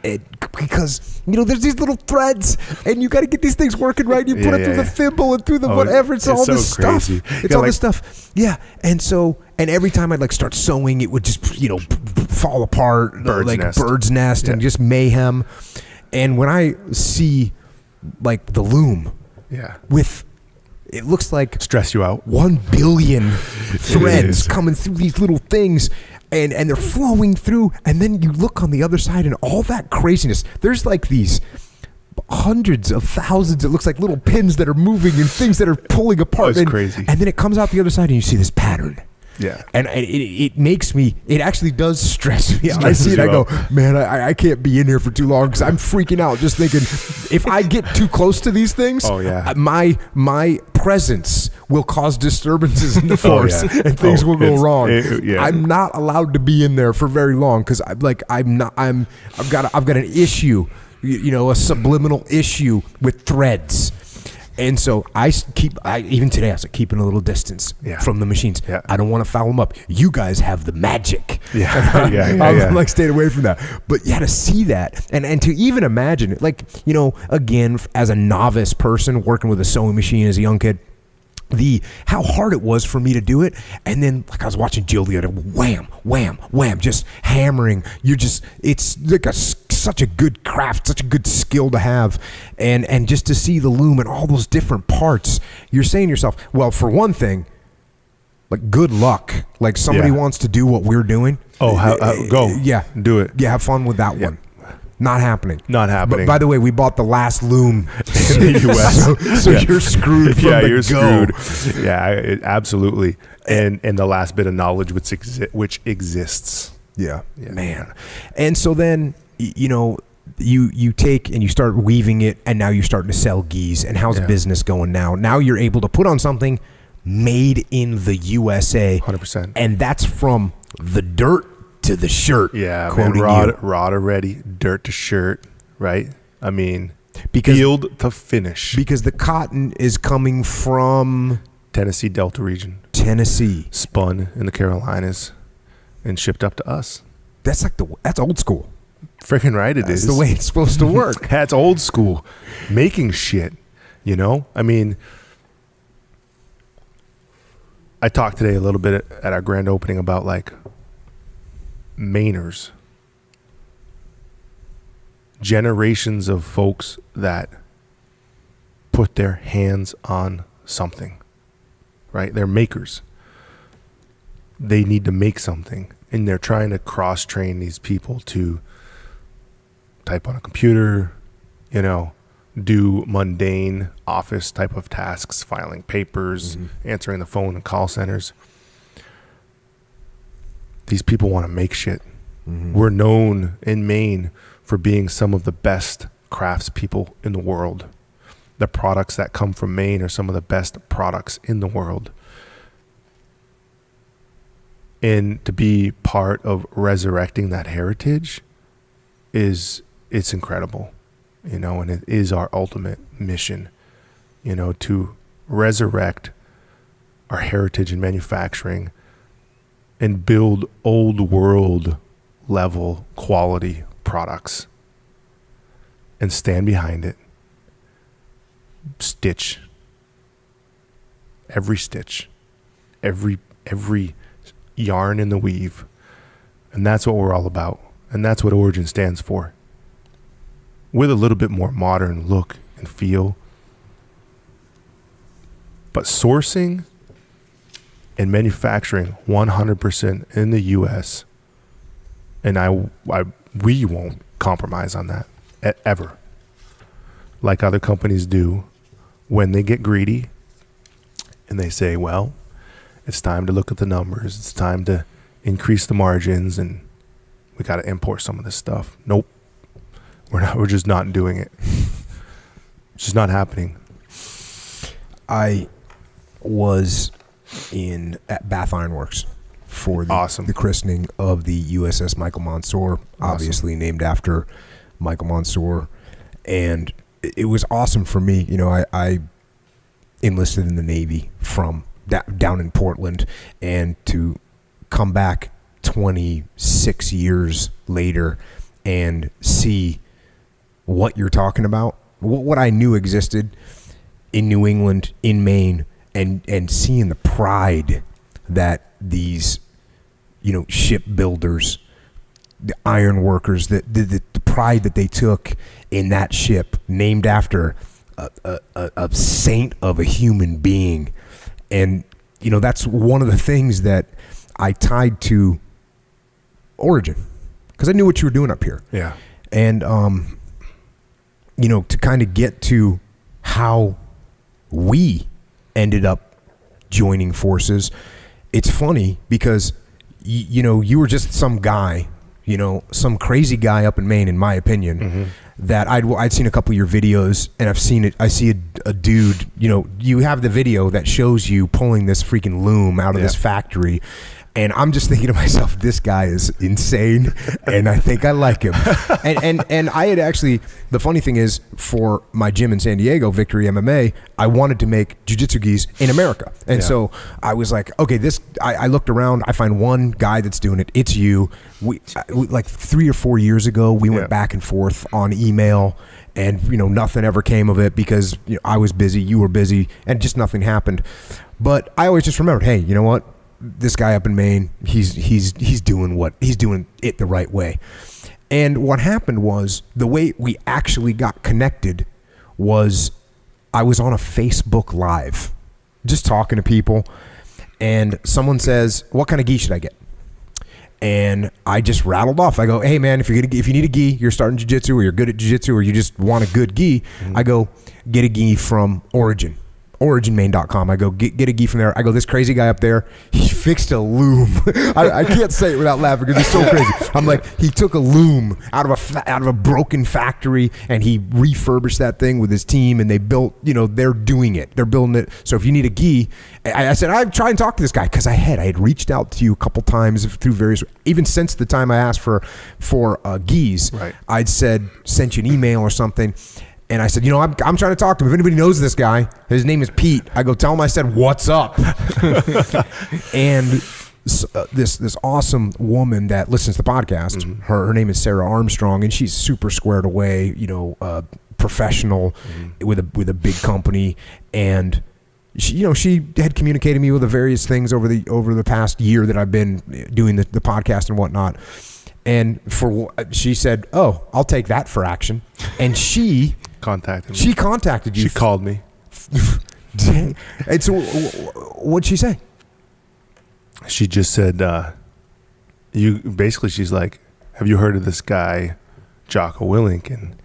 because, there's these little threads, and you got to get these things working right. You put it through the thimble and through the whatever. It's all so this crazy. stuff. It's all this stuff. Yeah. And every time I'd start sewing, it would just, fall apart. Bird's nest and just mayhem. And when I see the loom with, it looks like Stress you out. 1 billion threads coming through these little things, and they're flowing through, and then you look on the other side and all that craziness. There's these hundreds of thousands, it looks like little pins that are moving and things that are pulling apart. It's crazy. And then it comes out the other side and you see this pattern. Yeah. And it makes me, it actually does stress me out. I Stresses see it, I you go, out. man, I can't be in here for too long because I'm freaking out just thinking if I get too close to these things, my presence will cause disturbances in the force and things will go wrong. I'm not allowed to be in there for very long because I've got an issue, a subliminal issue with threads. And so even today, I was keeping a little distance from the machines. Yeah. I don't want to foul them up. You guys have the magic. I'm staying away from that. But to see that and to even imagine it, again, as a novice person working with a sewing machine as a young kid, how hard it was for me to do it. And then I was watching Jill the other, wham, wham, wham, just hammering. It's like such a good craft, such a good skill to have. And just to see the loom and all those different parts, you're saying to yourself, well, for one thing, good luck. Somebody wants to do what we're doing. Oh, go. Yeah. Do it. Yeah, have fun with that one. Not happening. Not happening. But by the way, we bought the last loom in the U.S. so you're screwed from the you're go. screwed. Yeah, absolutely. And the last bit of knowledge which exists. Yeah, man. And so then, you take and you start weaving it, and now you're starting to sell gis. And how's business going now? Now you're able to put on something made in the USA. 100%. And that's from the dirt to the shirt. Yeah, quoting man, raw to ready, dirt to shirt, right? I mean, because field to finish. Because the cotton is coming from Tennessee Delta region. Tennessee. Spun in the Carolinas and shipped up to us. That's that's old school. freaking right it is. That's the way it's supposed to work. That's old school. Making shit, you know? I mean, I talked today a little bit at our grand opening about like Mainers. Generations of folks that put their hands on something, right? They're makers. They need to make something, and they're trying to cross-train these people to type on a computer, you know, do mundane office type of tasks, filing papers, answering the phone in call centers. These people want to make shit. We're known in Maine for being some of the best craftspeople in the world. The products that come from Maine are some of the best products in the world. And to be part of resurrecting that heritage it's incredible, you know, and it is our ultimate mission, you know, to resurrect our heritage in manufacturing and build old world level quality products and stand behind it. Stitch. Every stitch. Every yarn in the weave. And that's what we're all about. And that's what Origin stands for. With a little bit more modern look and feel. But sourcing and manufacturing 100% in the US. And we won't compromise on that ever. Like other companies do when they get greedy and they say, well, it's time to look at the numbers. It's time to increase the margins and we got to import some of this stuff. Nope. We're just not doing it. It's just not happening. I was at Bath Iron Works for the christening of the USS Michael Monsoor, obviously named after Michael Monsoor. And it was awesome for me. You know, I enlisted in the Navy from down in Portland, and to come back 26 years later and see what you're talking about, what I knew existed in New England, in Maine, and seeing the pride that these, you know, shipbuilders, the iron workers, the pride that they took in that ship named after a saint of a human being. And, you know, that's one of the things that I tied to Origin, because I knew what you were doing up here. Yeah. And, you know, to kind of get to how we ended up joining forces, it's funny because, you know, you were just some guy, you know, some crazy guy up in Maine, in my opinion, that I'd seen a couple of your videos, and I see a dude, you know, you have the video that shows you pulling this freaking loom out of this factory. And I'm just thinking to myself, this guy is insane, and I think I like him. And I had actually, the funny thing is, for my gym in San Diego, Victory MMA, I wanted to make jiu-jitsu gis in America. And so I was like, okay, I looked around, I find one guy that's doing it. It's you. We like 3 or 4 years ago, we went back and forth on email, and, you know, nothing ever came of it because, you know, I was busy, you were busy, and just nothing happened. But I always just remembered, hey, you know what? This guy up in Maine, he's doing it the right way. And what happened was, the way we actually got connected was, I was on a Facebook Live just talking to people, and someone says, what kind of gi should I get? And I just rattled off. I go, hey man, if you need a gi, you're starting jiu-jitsu, or you're good at jiu-jitsu, or you just want a good gi, I go, get a gi from Origin. OriginMaine.com. I go, get a gi from there. I go, this crazy guy up there, he fixed a loom. I can't say it without laughing because it's so crazy. I'm like, he took a loom out of a broken factory, and he refurbished that thing with his team, and they built, you know, they're doing it. They're building it. So if you need a gi, I said, I'd try and talk to this guy, because I had reached out to you a couple times through various, even since the time I asked for gis, right. I'd sent you an email or something. And I said, you know, I'm trying to talk to him. If anybody knows this guy, his name is Pete. I go, tell him I said, what's up? And this awesome woman that listens to the podcast. Mm-hmm. Her name is Sarah Armstrong, and she's super squared away, professional with a big company, and she had communicated me with the various things over the past year that I've been doing the podcast and whatnot. And she said, "Oh, I'll take that for action." And she contacted me. She contacted you. She called me. Dang. And so, what'd she say? She just said, she's like, "Have you heard of this guy, Jocko Willink?" And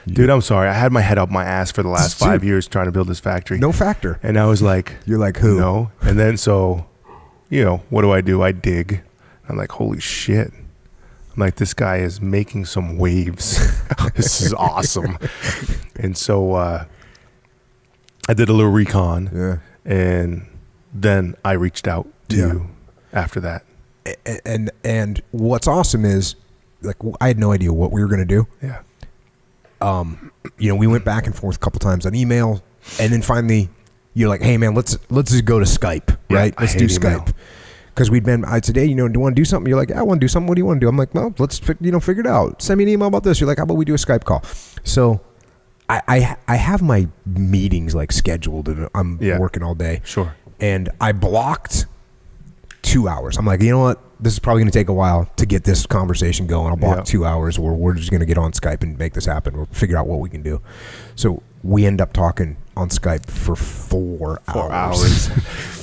dude, I'm sorry, I had my head up my ass for the last 5 years trying to build this factory. No factor. And I was like, "You're like who?" No. And then what do? I dig. I'm like, holy shit. I'm like, this guy is making some waves. This is awesome. And so I did a little recon. Yeah. And then I reached out to you after that. And what's awesome is, like, I had no idea what we were going to do. Yeah. We went back and forth a couple times on email, and then finally you're like, "Hey man, let's just go to Skype, right? Let's do Skype." Because I today, do you want to do something? You're like, "I want to do something. What do you want to do?" I'm like, "Well, let's figure it out. Send me an email about this." You're like, "How about we do a Skype call?" So I have my meetings like scheduled, and I'm working all day. Sure. And I blocked 2 hours. I'm like, you know what? This is probably going to take a while to get this conversation going. I'll block 2 hours where we're just going to get on Skype and make this happen. We'll figure out what we can do. So we end up talking on Skype for 4 hours.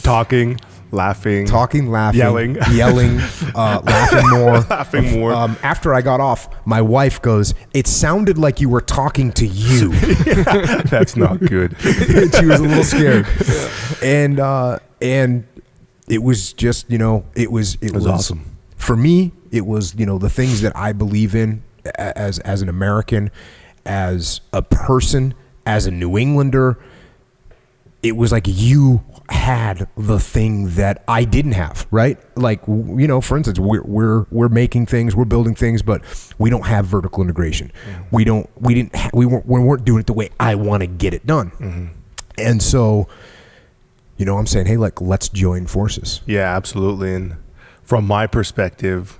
Talking, laughing, yelling, laughing more. After I got off, my wife goes, "It sounded like you were talking to you." That's not good. She was a little scared. And it was just, it was awesome. For me, it was, the things that I believe in as an American, as a person, as a New Englander. It was like you had the thing that I didn't have, right? Like, for instance, we're making things, we're building things, but we don't have vertical integration. Mm-hmm. We weren't doing it the way I want to get it done. Mm-hmm. And so, I'm saying, hey, like, let's join forces. Yeah, absolutely. And from my perspective,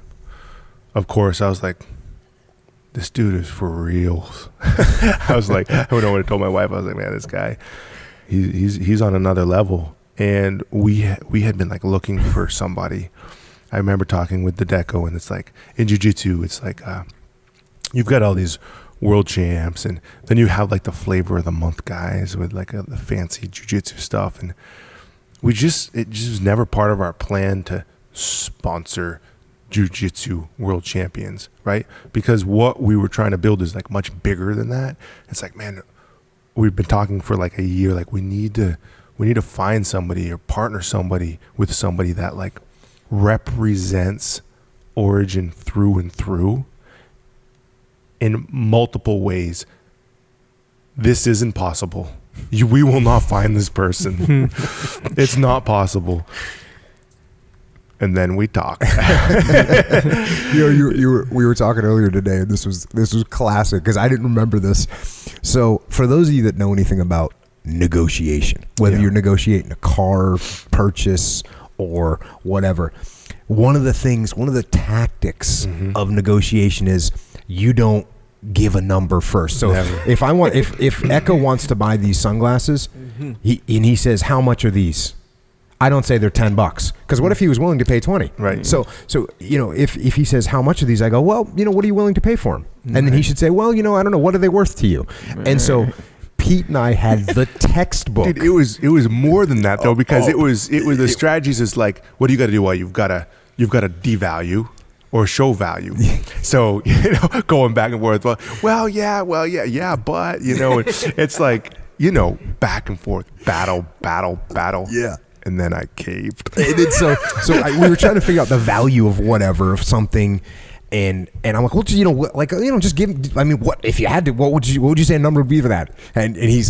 of course, I was like, this dude is for real. I was like, I don't know what I told my wife. I was like, man, this guy, he's on another level. And we had been like looking for somebody. I remember talking with the Deco, and it's like in jiu-jitsu, it's like you've got all these world champs, and then you have like the flavor of the month guys with like the fancy jiu-jitsu stuff, and it just was never part of our plan to sponsor jiu-jitsu world champions, right? Because what we were trying to build is like much bigger than that. It's like, man, we've been talking for like a year, like we need to find somebody or partner with somebody that like represents Origin through and through in multiple ways. This isn't possible. We will not find this person. It's not possible. And then we talk. We were talking earlier today, and this was classic because I didn't remember this. So for those of you that know anything about negotiation, whether you're negotiating a car purchase or whatever, one of the tactics of negotiation is you don't give a number first. So if Echo wants to buy these sunglasses, he says, "How much are these?" I don't say they're $10 because what if he was willing to pay 20? Right. So if he says, "How much are these?" I go, "Well, what are you willing to pay for them?" And then he should say, "Well, I don't know, what are they worth to you?" And so Pete and I had the textbook. Dude, it was more than that though, because it was the strategies is like, what do you got to do? Well, you've got to devalue or show value. So going back and forth. Well, yeah, but it's like back and forth, battle. Yeah. And then I caved. And then we were trying to figure out the value of something, and I'm like, well, just give. I mean, what if you had to? What would you say a number would be for that? And he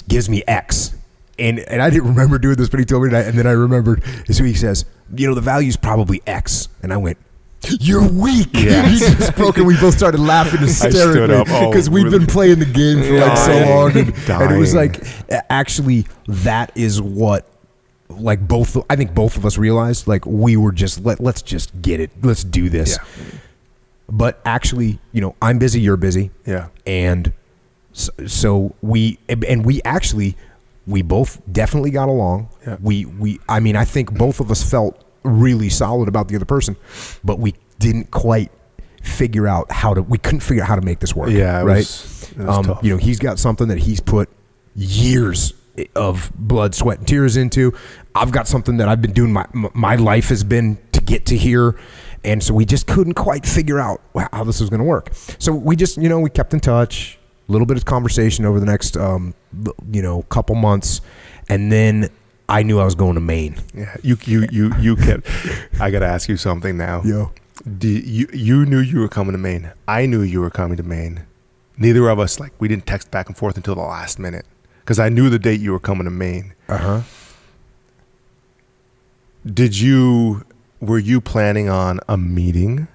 gives me X, and I didn't remember doing this, but he told me that, and then I remembered. So he says, the value's probably X, and I went, "You're weak." Yeah. He just broke, and we both started laughing hysterically. I stood up because we've been playing the game for like so long, and it was like, actually, that is what like I think both of us realized like we were just let's just get it. Let's do this. Yeah. But actually, I'm busy, you're busy. Yeah. And so we both definitely got along. Yeah. I think both of us felt really solid about the other person, but we didn't quite figure out we couldn't figure out how to make this work. Yeah. It right. Was tough. He's got something that he's put years of blood, sweat, and tears into. I've got something that I've been doing. My life has been to get to here. And so we just couldn't quite figure out how this was going to work. So we just, we kept in touch, a little bit of conversation over the next, couple months. And then I knew I was going to Maine. Yeah. You kept, I got to ask you something now. Yo. You knew you were coming to Maine. I knew you were coming to Maine. Neither of us, we didn't text back and forth until the last minute. Because I knew the date you were coming to Maine. Uh-huh. Were you planning on a meeting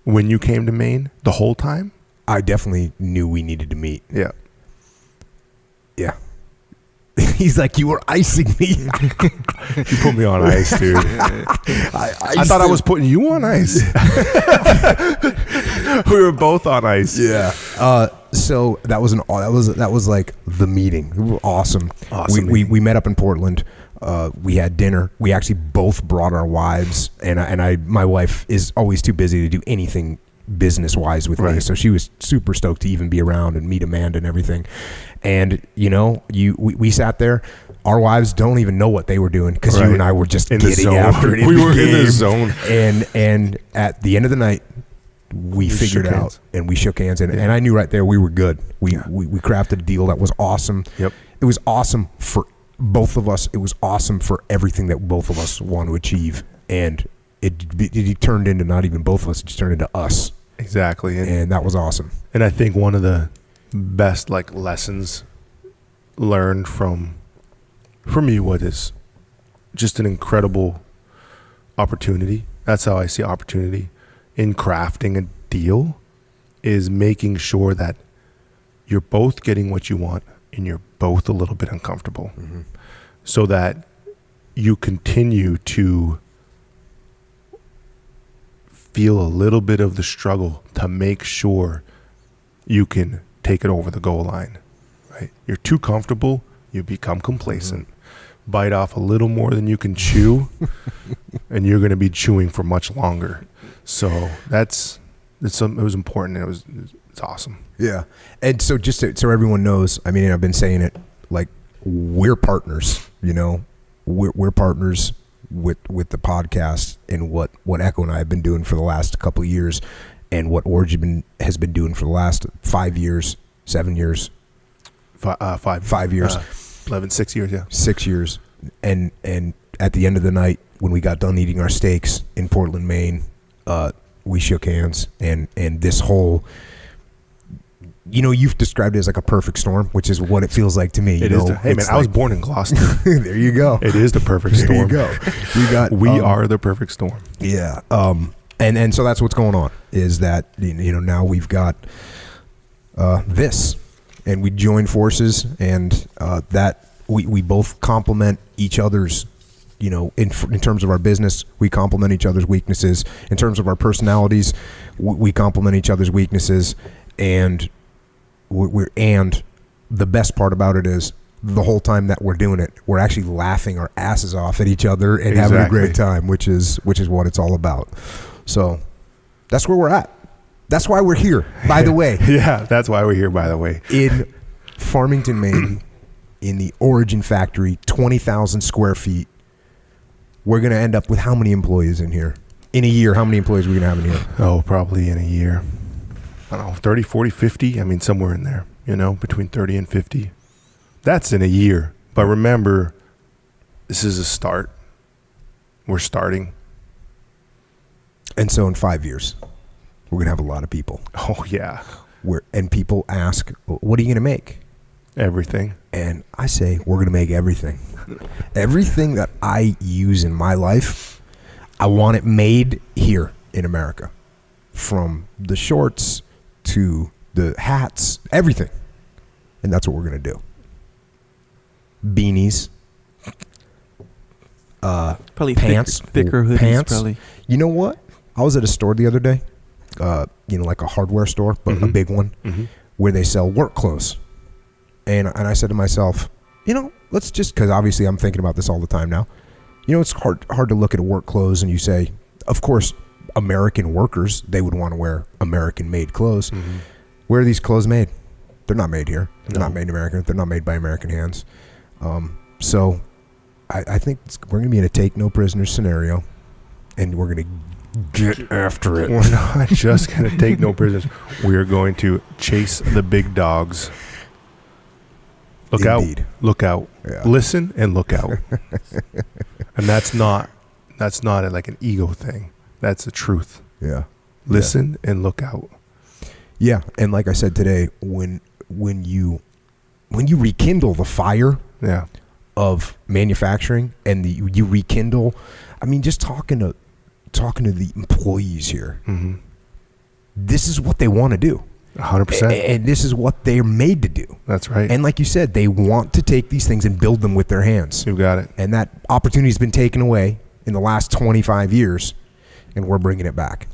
when you came to Maine the whole time? I definitely knew we needed to meet. Yeah. Yeah. He's like, you were icing me. You put me on ice, dude. I thought I was putting you on ice. We were both on ice. Yeah. So that was like the meeting. Awesome. We met up in Portland. We had dinner. We actually both brought our wives, and my wife is always too busy to do anything business wise with me, so she was super stoked to even be around and meet Amanda and everything. And we sat there. Our wives don't even know what they were doing because you and I were just getting after it. We were in the zone. And at the end of the night, we figured out and we shook hands, and I knew right there we were good. We crafted a deal that was awesome. Yep. It was awesome for both of us. It was awesome for everything that both of us want to achieve, and it turned into not even both of us. It just turned into us. Exactly. And that was awesome. And I think one of the best lessons learned from me, what is just an incredible opportunity. That's how I see opportunity in crafting a deal, is making sure that you're both getting what you want and you're both a little bit uncomfortable, so that you continue to feel a little bit of the struggle to make sure you can take it over the goal line, right? You're too comfortable, you become complacent, bite off a little more than you can chew, and you're going to be chewing for much longer. So it was important. It's awesome. Yeah. And so just so everyone knows, I mean, I've been saying it, we're partners, we're partners with the podcast and what Echo and I have been doing for the last couple of years, and what Origin has been doing for the last 5 years, 7 years, 5 years, 6 years. Yeah. 6 years. And at the end of the night, when we got done eating our steaks in Portland, Maine, we shook hands, and this whole, you've described it as like a perfect storm, which is what it feels like to me. Hey man, I was born in Gloucester. There you go. It is the perfect storm. There you go. We are the perfect storm. Yeah. And so that's what's going on, is that, now we've got this, and we join forces, and that we both complement each other's, in terms of our business, we complement each other's weaknesses. In terms of our personalities, we complement each other's weaknesses, and and the best part about it is, the whole time that we're doing it, we're actually laughing our asses off at each other and having a great time, which is what it's all about. So that's where we're at. That's why we're here, by the way. Yeah, that's why we're here, by the way. In Farmington, Maine, in the Origin factory, 20,000 square feet. We're going to end up with how many employees in here? In a year, how many employees are we going to have in here? Oh, probably in a year, I don't know, 30, 40, 50. I mean, somewhere in there, between 30 and 50. That's in a year. But remember, this is a start. We're starting. And so in 5 years, we're going to have a lot of people. Oh, yeah. And people ask, what are you going to make? Everything. And I say, we're going to make everything. Everything that I use in my life, I want it made here in America. From the shorts to the hats, everything. And that's what we're going to do. Beanies. probably pants, thicker hoodies. pants. Probably. You know what? I was at a store the other day, like a hardware store, but a big one, where they sell work clothes. And I said to myself, let's just, because obviously I'm thinking about this all the time now. It's hard to look at a work clothes and you say, of course, American workers, they would want to wear American-made clothes. Where are these clothes made? They're not made here. They're not made in America. They're not made by American hands. So I think we're going to be in a take no prisoners scenario, and we're going to get after it. We're not just going to take no prisoners. We are going to chase the big dogs. Look Indeed. out. Look out. Yeah. Listen and look out. And that's not like an ego thing. That's the truth. Yeah. Listen and look out. Yeah, and like I said today, when you rekindle the fire of manufacturing and you rekindle, just talking to the employees here, this is what they want to do. 100%. And this is what they're made to do. That's right. And like you said, they want to take these things and build them with their hands. You got it. And that opportunity has been taken away in the last 25 years, and we're bringing it back.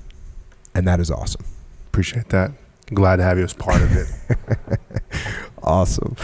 And that is awesome. Appreciate that. Glad to have you as part of it. Awesome.